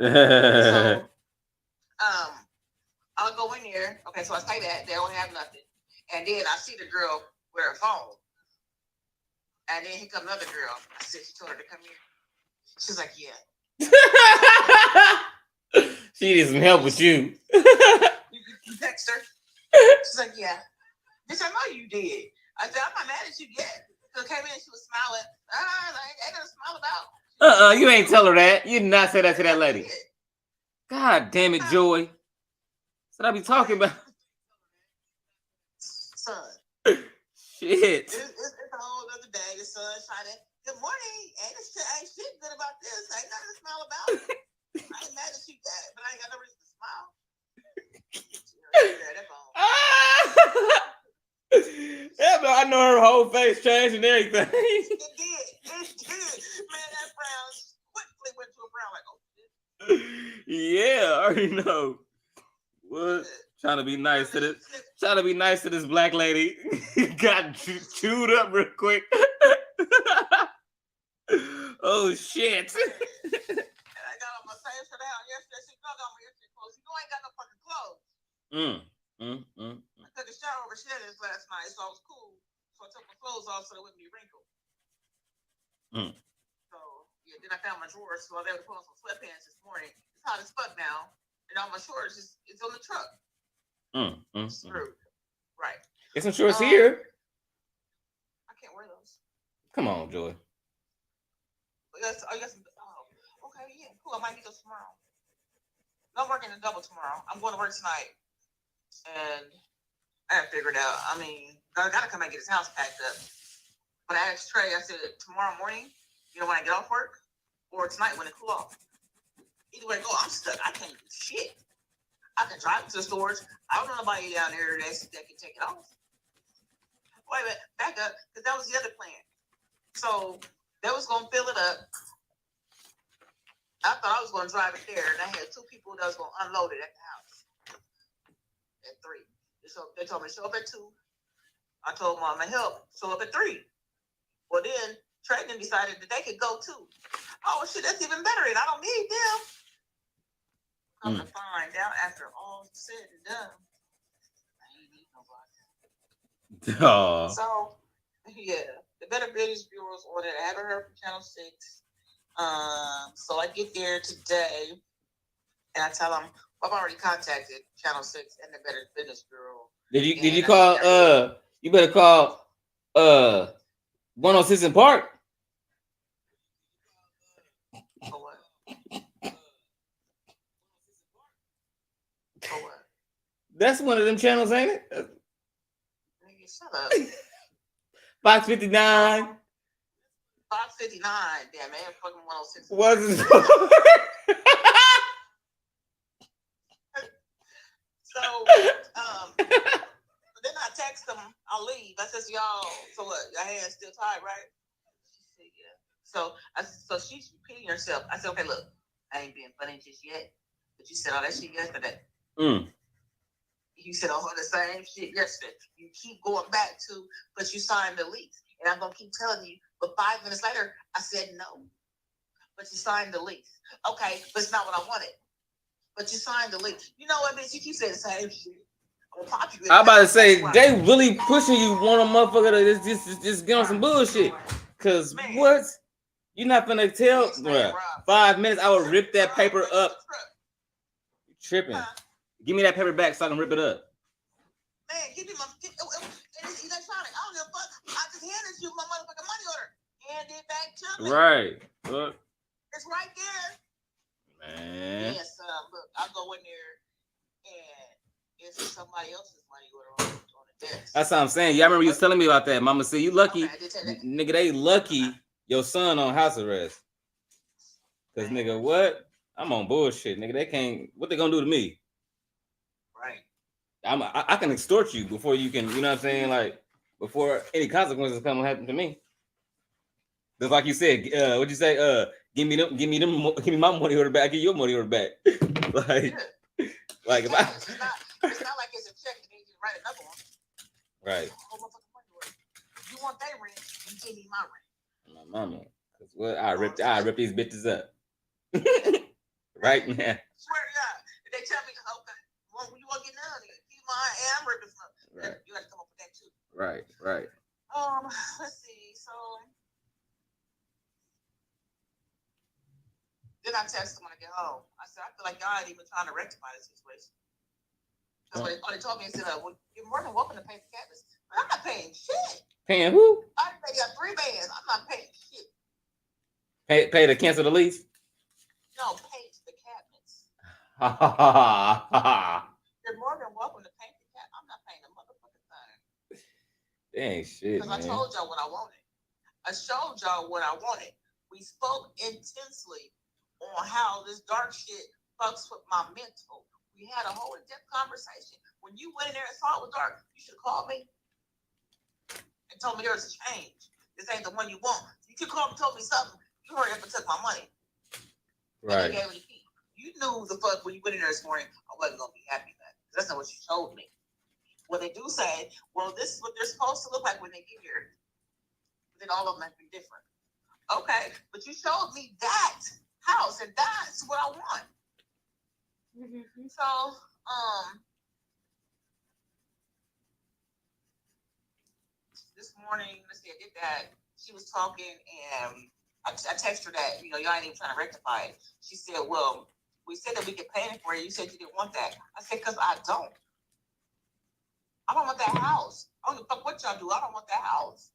Speaker 16: So I'll go in there. Okay, so I say that they don't have nothing. And then I see the girl wear a phone. And then here come another girl. I said, she told her to come here. She's like, yeah.
Speaker 13: She needs some help with you.
Speaker 16: You text her? She's like, yeah. Bitch, I know you did. I said, I'm not mad at you yet. So came in and she was smiling. Ain't nothing to smile about.
Speaker 13: You ain't tell her that. You did not say that to that lady. God damn it, Joy. That's what I be talking about.
Speaker 16: Son.
Speaker 13: Shit.
Speaker 16: It's a whole other day. The sun shining. Good morning. Ain't shit good about this. Ain't nothing to smile about. I ain't mad at you yet, but I ain't got no reason to smile.
Speaker 13: Yeah, but I know her whole face changed and everything.
Speaker 16: It did. Man, that frown quickly went to a frown like, oh shit.
Speaker 13: Yeah, I already know. What? Trying to be nice to this black lady. Got chewed up real quick. Oh shit.
Speaker 16: And I got on my same shirt out yesterday. She dug on me yesterday clothes. You know I ain't got no fucking clothes. I took a shower over Shannon's last night, so I was cool. So I took my clothes off so they wouldn't be wrinkled. So yeah, then I found my drawers, so I was able to put on some sweatpants this morning. It's hot as fuck now, and all my shorts it's on the truck. Screwed. Right.
Speaker 13: Get some shorts here.
Speaker 16: I can't wear those.
Speaker 13: Come on, Joy.
Speaker 16: Okay, yeah, cool. I might need those tomorrow. No, I'm working a double tomorrow. I'm going to work tonight. And I haven't figured it out. I mean, I gotta come and get his house packed up. But I asked Trey, I said, tomorrow morning, when I get off work, or tonight when it cool off. Either way, go, I'm stuck. I can't do shit. I can drive to the stores. I don't know nobody down there that can take it off. Wait a minute, back up, because that was the other plan. So they was gonna fill it up. I thought I was gonna drive it there, and I had two people that was gonna unload it at the house. At 3. So they told me to show up at 2. I told them I'm gonna help. Show up at 3. Well then Trenton decided that they could go too. Oh shit, that's even better, and I don't need them. Come to find out after all said and done, I ain't need nobody.
Speaker 13: Oh.
Speaker 16: So yeah, the Better Business Bureau's ordered. I haven't heard from Channel 6. So I get there today, and I tell them I've already contacted Channel 6 and the Better Business Bureau.
Speaker 13: Did you call? You better call. 106 in Park.
Speaker 16: For what? For what?
Speaker 13: That's one of them channels, ain't it?
Speaker 16: Nigga, shut up.
Speaker 13: Fox 59.
Speaker 16: Fox 59. Damn, man, fucking 106.
Speaker 13: Was it?
Speaker 16: So, then I text them, I'll leave. I says, y'all, so what? Your hands still tied, right? She said, yeah. So she's repeating herself. I said, okay, look, I ain't being funny just yet, but you said all that shit yesterday. You said all the same shit yesterday. You keep going back to, but you signed the lease. And I'm going to keep telling you, but 5 minutes later, I said no. But you signed the lease. Okay, but it's not what I wanted. But you signed the lease. You know what, bitch? You keep saying the same shit.
Speaker 13: I'm about to say, they really pushing you, want a motherfucker to just get on some bullshit. Cause what? You're not gonna tell, bruh. 5 minutes, I would rip that paper up. You tripping. Give me that paper back so I can rip it up.
Speaker 16: Man, give me my, it's electronic. I don't give a fuck. I just handed you my motherfucking money order. Hand it back to me.
Speaker 13: Right. Look.
Speaker 16: It's right there.
Speaker 13: Man.
Speaker 16: Yes, look, I'll go in there and it's somebody else's money order on the desk.
Speaker 13: That's what I'm saying. Yeah, I remember you was telling me about that. Mama said, you lucky. Okay, nigga, they lucky your son on house arrest. Cause nigga, what? I'm on bullshit. Nigga, they can't, what they gonna do to me?
Speaker 16: Right.
Speaker 13: I can extort you before you can, you know what I'm saying? Like, before any consequences come happen to me. Just like you said, what'd you say? Give me my money order back. Give your money order back. Like if
Speaker 16: It's not like it's a check and then you write another one.
Speaker 13: Right.
Speaker 16: You want their rent, you give me my rent.
Speaker 13: My mama. Cause what I rip these bitches up. Right now.
Speaker 16: Swear to God. If they tell me, okay, well, you want to get none, keep mine and I'm ripping some.
Speaker 13: Right.
Speaker 16: You got to come up with that too.
Speaker 13: Right.
Speaker 16: Let's see. So then I text them when I get home. I said, I feel like y'all ain't even trying to rectify the situation. That's what they told me. They said, well, you're more than welcome to pay the cabinets. But I'm not paying shit.
Speaker 13: Paying who?
Speaker 16: I got 3 bands. I'm not paying shit.
Speaker 13: Pay to cancel the lease?
Speaker 16: No, pay to the cabinets.
Speaker 13: Ha ha ha ha.
Speaker 16: You're more than welcome to pay the cabinet. I'm not paying the motherfucking thing.
Speaker 13: Dang shit, man.
Speaker 16: Because I told y'all what I wanted. I showed y'all what I wanted. We spoke intensely on how this dark shit fucks with my mental. We had a whole in-depth conversation. When you went in there and saw it was dark, you should have called me and told me there was a change. This ain't the one you want. You could call me, told me something. You hurry up and took my money.
Speaker 13: Right.
Speaker 16: And you gave me the key. You knew the fuck when you went in there this morning, I wasn't gonna be happy with that. That's not what you told me. When they do say, well, this is what they're supposed to look like when they get here. But then all of them have been different. Okay, but you showed me that house, and that's what I want. So, this morning, let's see, I did that. She was talking, and I texted her that, y'all ain't even trying to rectify it. She said, well, we said that we could pay it for you. You said you didn't want that. I said, because I don't. I don't want that house. I don't give a fuck what y'all do. I don't want that house.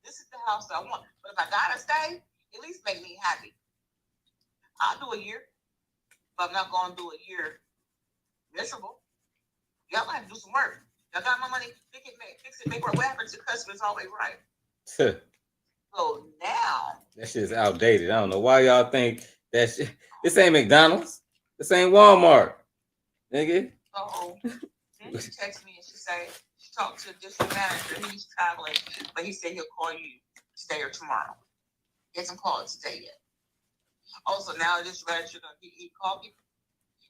Speaker 16: This is the house that I want. But if I gotta stay, at least make me happy. I'll do a year, but I'm not gonna do a year miserable. Y'all gonna have to do some work. Y'all got my money, fix it, make what happens to customers always right. So now
Speaker 13: that shit's outdated. I don't know why y'all think that shit. This ain't McDonald's. This ain't Walmart. Nigga.
Speaker 16: So then she texted me and she said she talked to the district manager. He's traveling, but he said he'll call you today or tomorrow. He hasn't called today yet. Also, now this manager, he called me.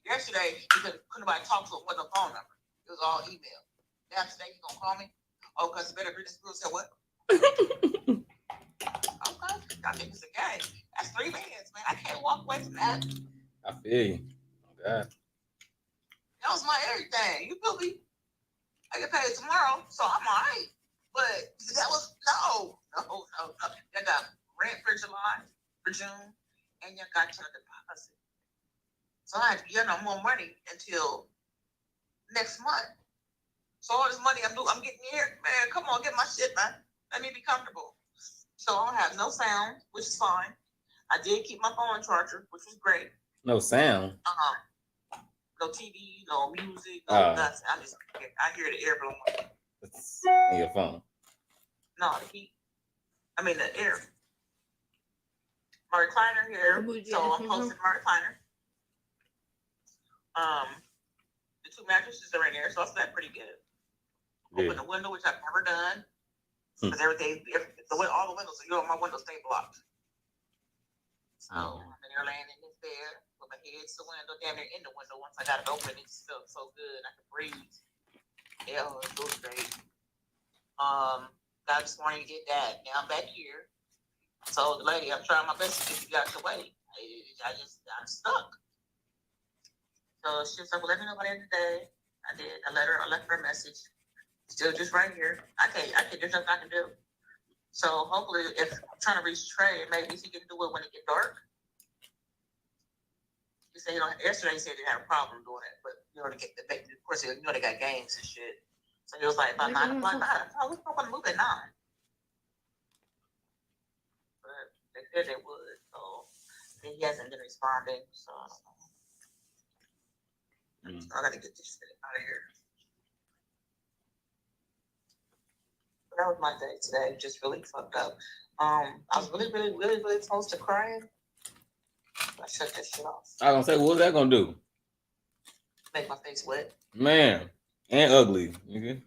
Speaker 16: Yesterday, he couldn't nobody talk to him with a phone number. It was all email. Now today, he gonna call me. Oh, because better read this girl said what? Okay, I think it's a game. That's 3 bands, man. I can't walk away from that.
Speaker 13: I feel you. Oh, God.
Speaker 16: That was my everything. You feel me? I get paid tomorrow, so I'm all right. But that was no. You got rent for July, for June, and you got your deposit. So I have to get no more money until next month. So all this money I'm getting here, man, come on, get my shit, man. Let me be comfortable. So I don't have no sound, which is fine. I did keep my phone charger, which was great.
Speaker 13: No sound?
Speaker 16: No TV, no music, no nothing. I hear the air blowing.
Speaker 13: It's in your phone.
Speaker 16: No, the heat. I mean the air. My recliner here, so I'm close to my recliner. The 2 mattresses are in there, so I slept pretty good. Open the window, which I've never done. Because all the windows, my windows stay blocked. So I'm in there laying in this bed with my head to the window, damn near in the window. Once I got it open, it just felt so good. I could breathe. Yeah, it feels great. Got this morning, did that. Now I'm back here. So the lady, I'm trying my best to get you out your way. I'm stuck. So she was like, well, let me know by the end of the day. I did. I left her a message. Still just right here. There's nothing I can do. So hopefully, if I'm trying to reach Trey, maybe he can do it when it gets dark. He said, yesterday he said he had a problem doing it, but of course, they got games and shit. So he was like, about 9 o'clock, we don't want to move at 9. But they said they would, so he hasn't been responding. So I don't know. I got to get this shit out of here. But that was my day today. Just really fucked up. I was really, really, really, really close to crying. I shut that shit off.
Speaker 13: I was gonna say, what's that gonna do?
Speaker 16: Make my face wet.
Speaker 13: Man, and ugly, nigga.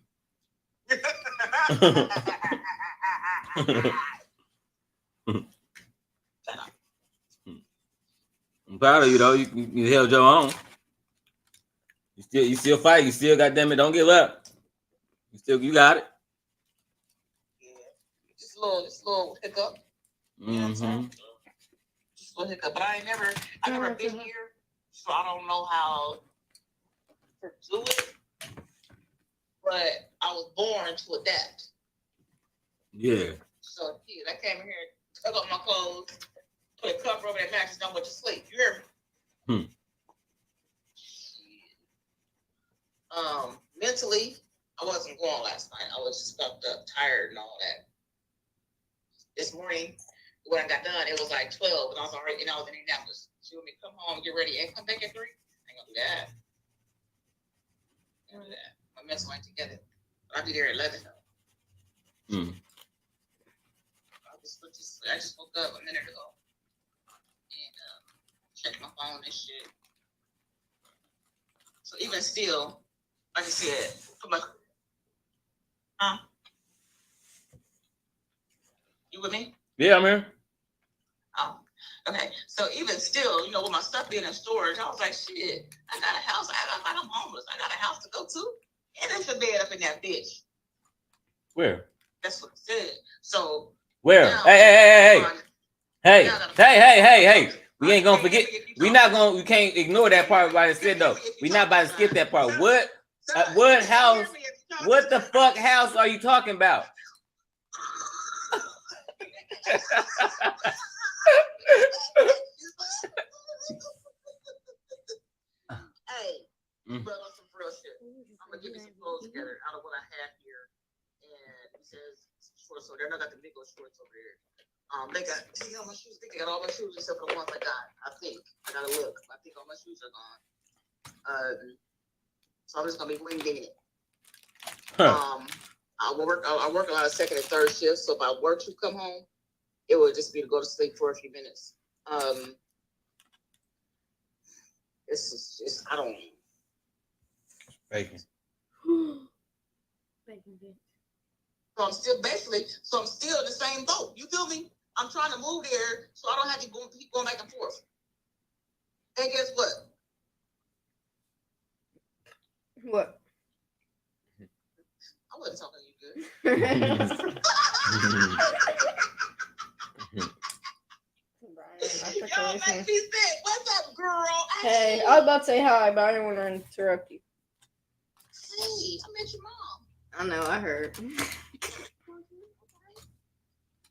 Speaker 13: I'm proud of you though. You held your own. You still fight. You still, goddamn it, don't give up. You got it.
Speaker 16: Yeah, just a little hiccup. You know what I'm saying? Just a little hiccup. But I never been here, so I don't know how to do it. But I was born to adapt.
Speaker 13: Yeah.
Speaker 16: So I came here, took off my clothes, put a cover over that mattress, and I went to sleep. You hear me? Mentally, I wasn't going last night. I was just fucked up, tired, and all that. This morning, when I got done, it was like 12, and I was already, and I was in Indianapolis. She want me to come home, get ready, and come back at 3. I ain't gonna do that. I ain't gonna do that. My mental ain't together. I'll be there at 11 though. I just woke up a minute ago and checked my phone and shit. So even still, like I said, you with me?
Speaker 13: Yeah, I'm here.
Speaker 16: Oh, okay. So even still, you know, with my stuff being in storage, I was like, shit, I got a house. I'm homeless. I got a house to go to. And there's a bed up in that bitch.
Speaker 13: Where?
Speaker 16: That's what it said. So
Speaker 13: where?
Speaker 16: Now,
Speaker 13: Hey. We ain't gonna forget. We can't ignore that part about it said though. We not about to skip that part. What house? What the fuck house are you talking about?
Speaker 16: Hey, but on some real shit. I'm gonna give you some clothes together out of what I have here. And it says shorts, so they're not got the big old shorts over here. They got my shoes. I think they got all my shoes except for the ones I got. I think I gotta look. I think all my shoes are gone. So I'm just gonna be winging it. I work a lot of second and third shifts. So if I were to come home, it would just be to go to sleep for a few minutes. It's just I don't.
Speaker 13: Bacon.
Speaker 16: So I'm still in the same boat. You feel me? I'm trying to move there so I don't have to keep going back and forth. And guess what?
Speaker 2: What?
Speaker 16: I wasn't talking to you good. Y'all make me sick. What's up, girl?
Speaker 2: Hey, I was about to say hi, but I didn't want to interrupt you.
Speaker 16: Hey, I met your mom.
Speaker 2: I know, I heard.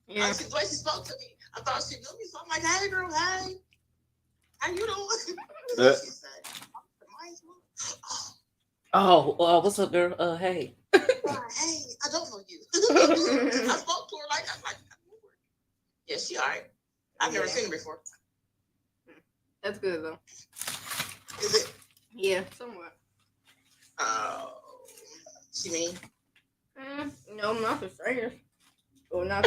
Speaker 16: Yeah. The way she spoke to me, I thought she knew me. So I'm like, hey, girl, hey. How you doing? She said,
Speaker 13: What's up, girl? Hey.
Speaker 16: Hey, I don't know you. I spoke to her like I knew her. Yeah, she all right. I've never seen her before.
Speaker 2: That's good, though.
Speaker 16: Is it?
Speaker 2: Yeah, somewhat.
Speaker 16: Oh, she mean?
Speaker 2: No, not the strangers. Or not.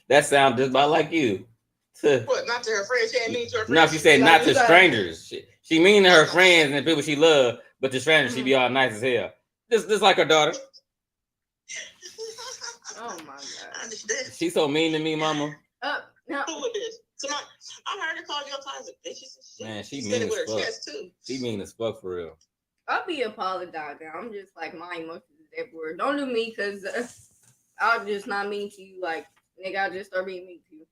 Speaker 13: That sounds just about like you.
Speaker 16: What? Not to her friends? She ain't mean to her friends?
Speaker 13: No, she said not to strangers. She mean to her friends and people she love, but to strangers she be all nice as hell. Just like her daughter.
Speaker 2: Oh my god.
Speaker 16: I understand.
Speaker 13: She's so mean to me, mama.
Speaker 16: No. Who is this? Somebody, I heard her call you all times.
Speaker 13: Man, she
Speaker 16: said
Speaker 13: mean
Speaker 16: it with
Speaker 13: as
Speaker 16: her
Speaker 13: fuck.
Speaker 16: chest too.
Speaker 13: She mean as fuck for real.
Speaker 2: I'll be apologizing. I'm just like my emotions is everywhere. Don't do me because I'll just not mean to you. Like, nigga, I'll just start being mean to you.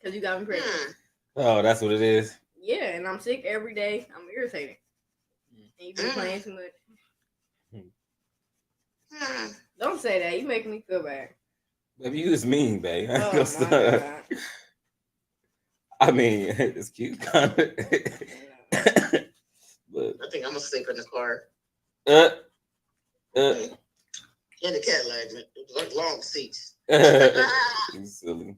Speaker 2: Because you got me pregnant.
Speaker 13: Oh, that's what it is?
Speaker 2: Yeah, and I'm sick every day. I'm irritated. And you been playing too much. Don't say that. You making me feel bad.
Speaker 13: Baby, you was mean, babe.
Speaker 2: Oh, my God.
Speaker 13: I mean, it's cute, kind of. But
Speaker 16: I think I'm gonna sleep in the car.
Speaker 13: In
Speaker 16: the Cadillac, man. It was like long seats.
Speaker 13: You silly.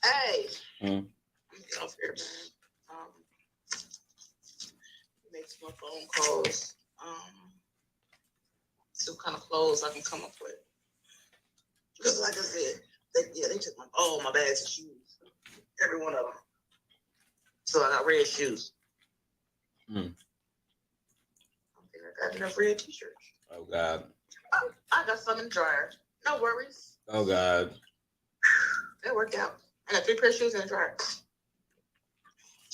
Speaker 16: Hey. Get off here, man. Make some phone calls. See what kind of clothes I can come up with. Because like I said, they took all my bags of shoes. Every one of them. So I got red shoes. I think I got enough red t-shirts.
Speaker 13: Oh God.
Speaker 16: I got some in the dryer. No worries.
Speaker 13: Oh God.
Speaker 16: That worked out. I got 3 pair of shoes in the dryer.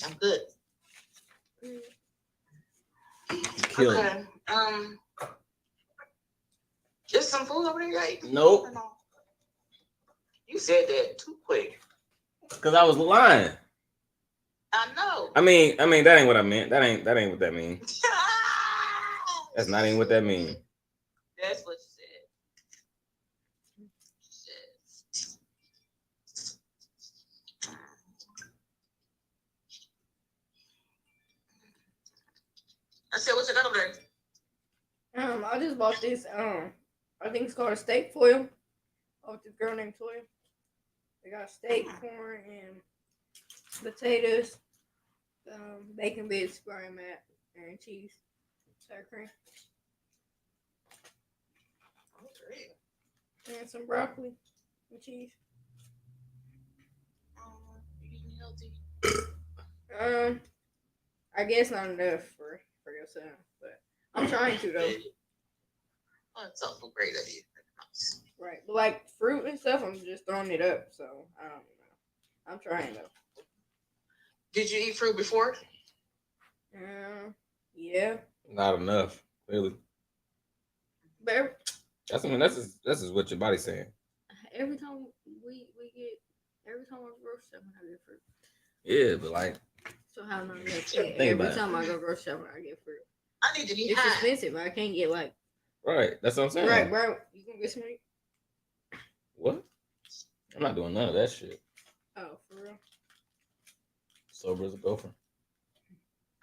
Speaker 16: I'm good.
Speaker 13: kill me.
Speaker 16: Okay. Just some food over there, right?
Speaker 13: Nope.
Speaker 16: You said that too quick.
Speaker 13: Cause I was lying.
Speaker 16: I know.
Speaker 13: I mean, that ain't what I meant. That ain't what that means. That's not even what that means.
Speaker 16: That's what you said. I said, what's it got over there?
Speaker 2: I just bought this. I think it's called a steak foil. Oh, with this girl named Toya. They got steak, corn, and potatoes, bacon bits, brine mat, and cheese, sour cream, and some broccoli and cheese. I guess not enough for your son, but I'm trying to though.
Speaker 16: Oh, it's also a great idea.
Speaker 2: Right, but like fruit and stuff, I'm just throwing it up, so I don't know. I'm trying though.
Speaker 16: Did you eat fruit before?
Speaker 2: Yeah.
Speaker 13: Not enough, really.
Speaker 2: But
Speaker 13: That's what your body's saying.
Speaker 2: Every time we get, every time I go grocery shopping, I get fruit.
Speaker 13: Yeah, but like.
Speaker 2: So how am I every time I go grocery shopping, I get fruit.
Speaker 16: I need to be
Speaker 2: It's
Speaker 16: high.
Speaker 2: expensive. I can't get like.
Speaker 13: Right, that's what I'm saying.
Speaker 2: Right, bro. You gonna get some?
Speaker 13: What? I'm not doing none of that shit.
Speaker 2: Oh, for real?
Speaker 13: Sober as a gopher.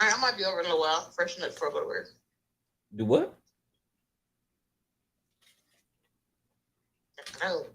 Speaker 16: All right, I might be over in a little while. Freshen up before I go to work.
Speaker 13: Do what?
Speaker 16: Oh.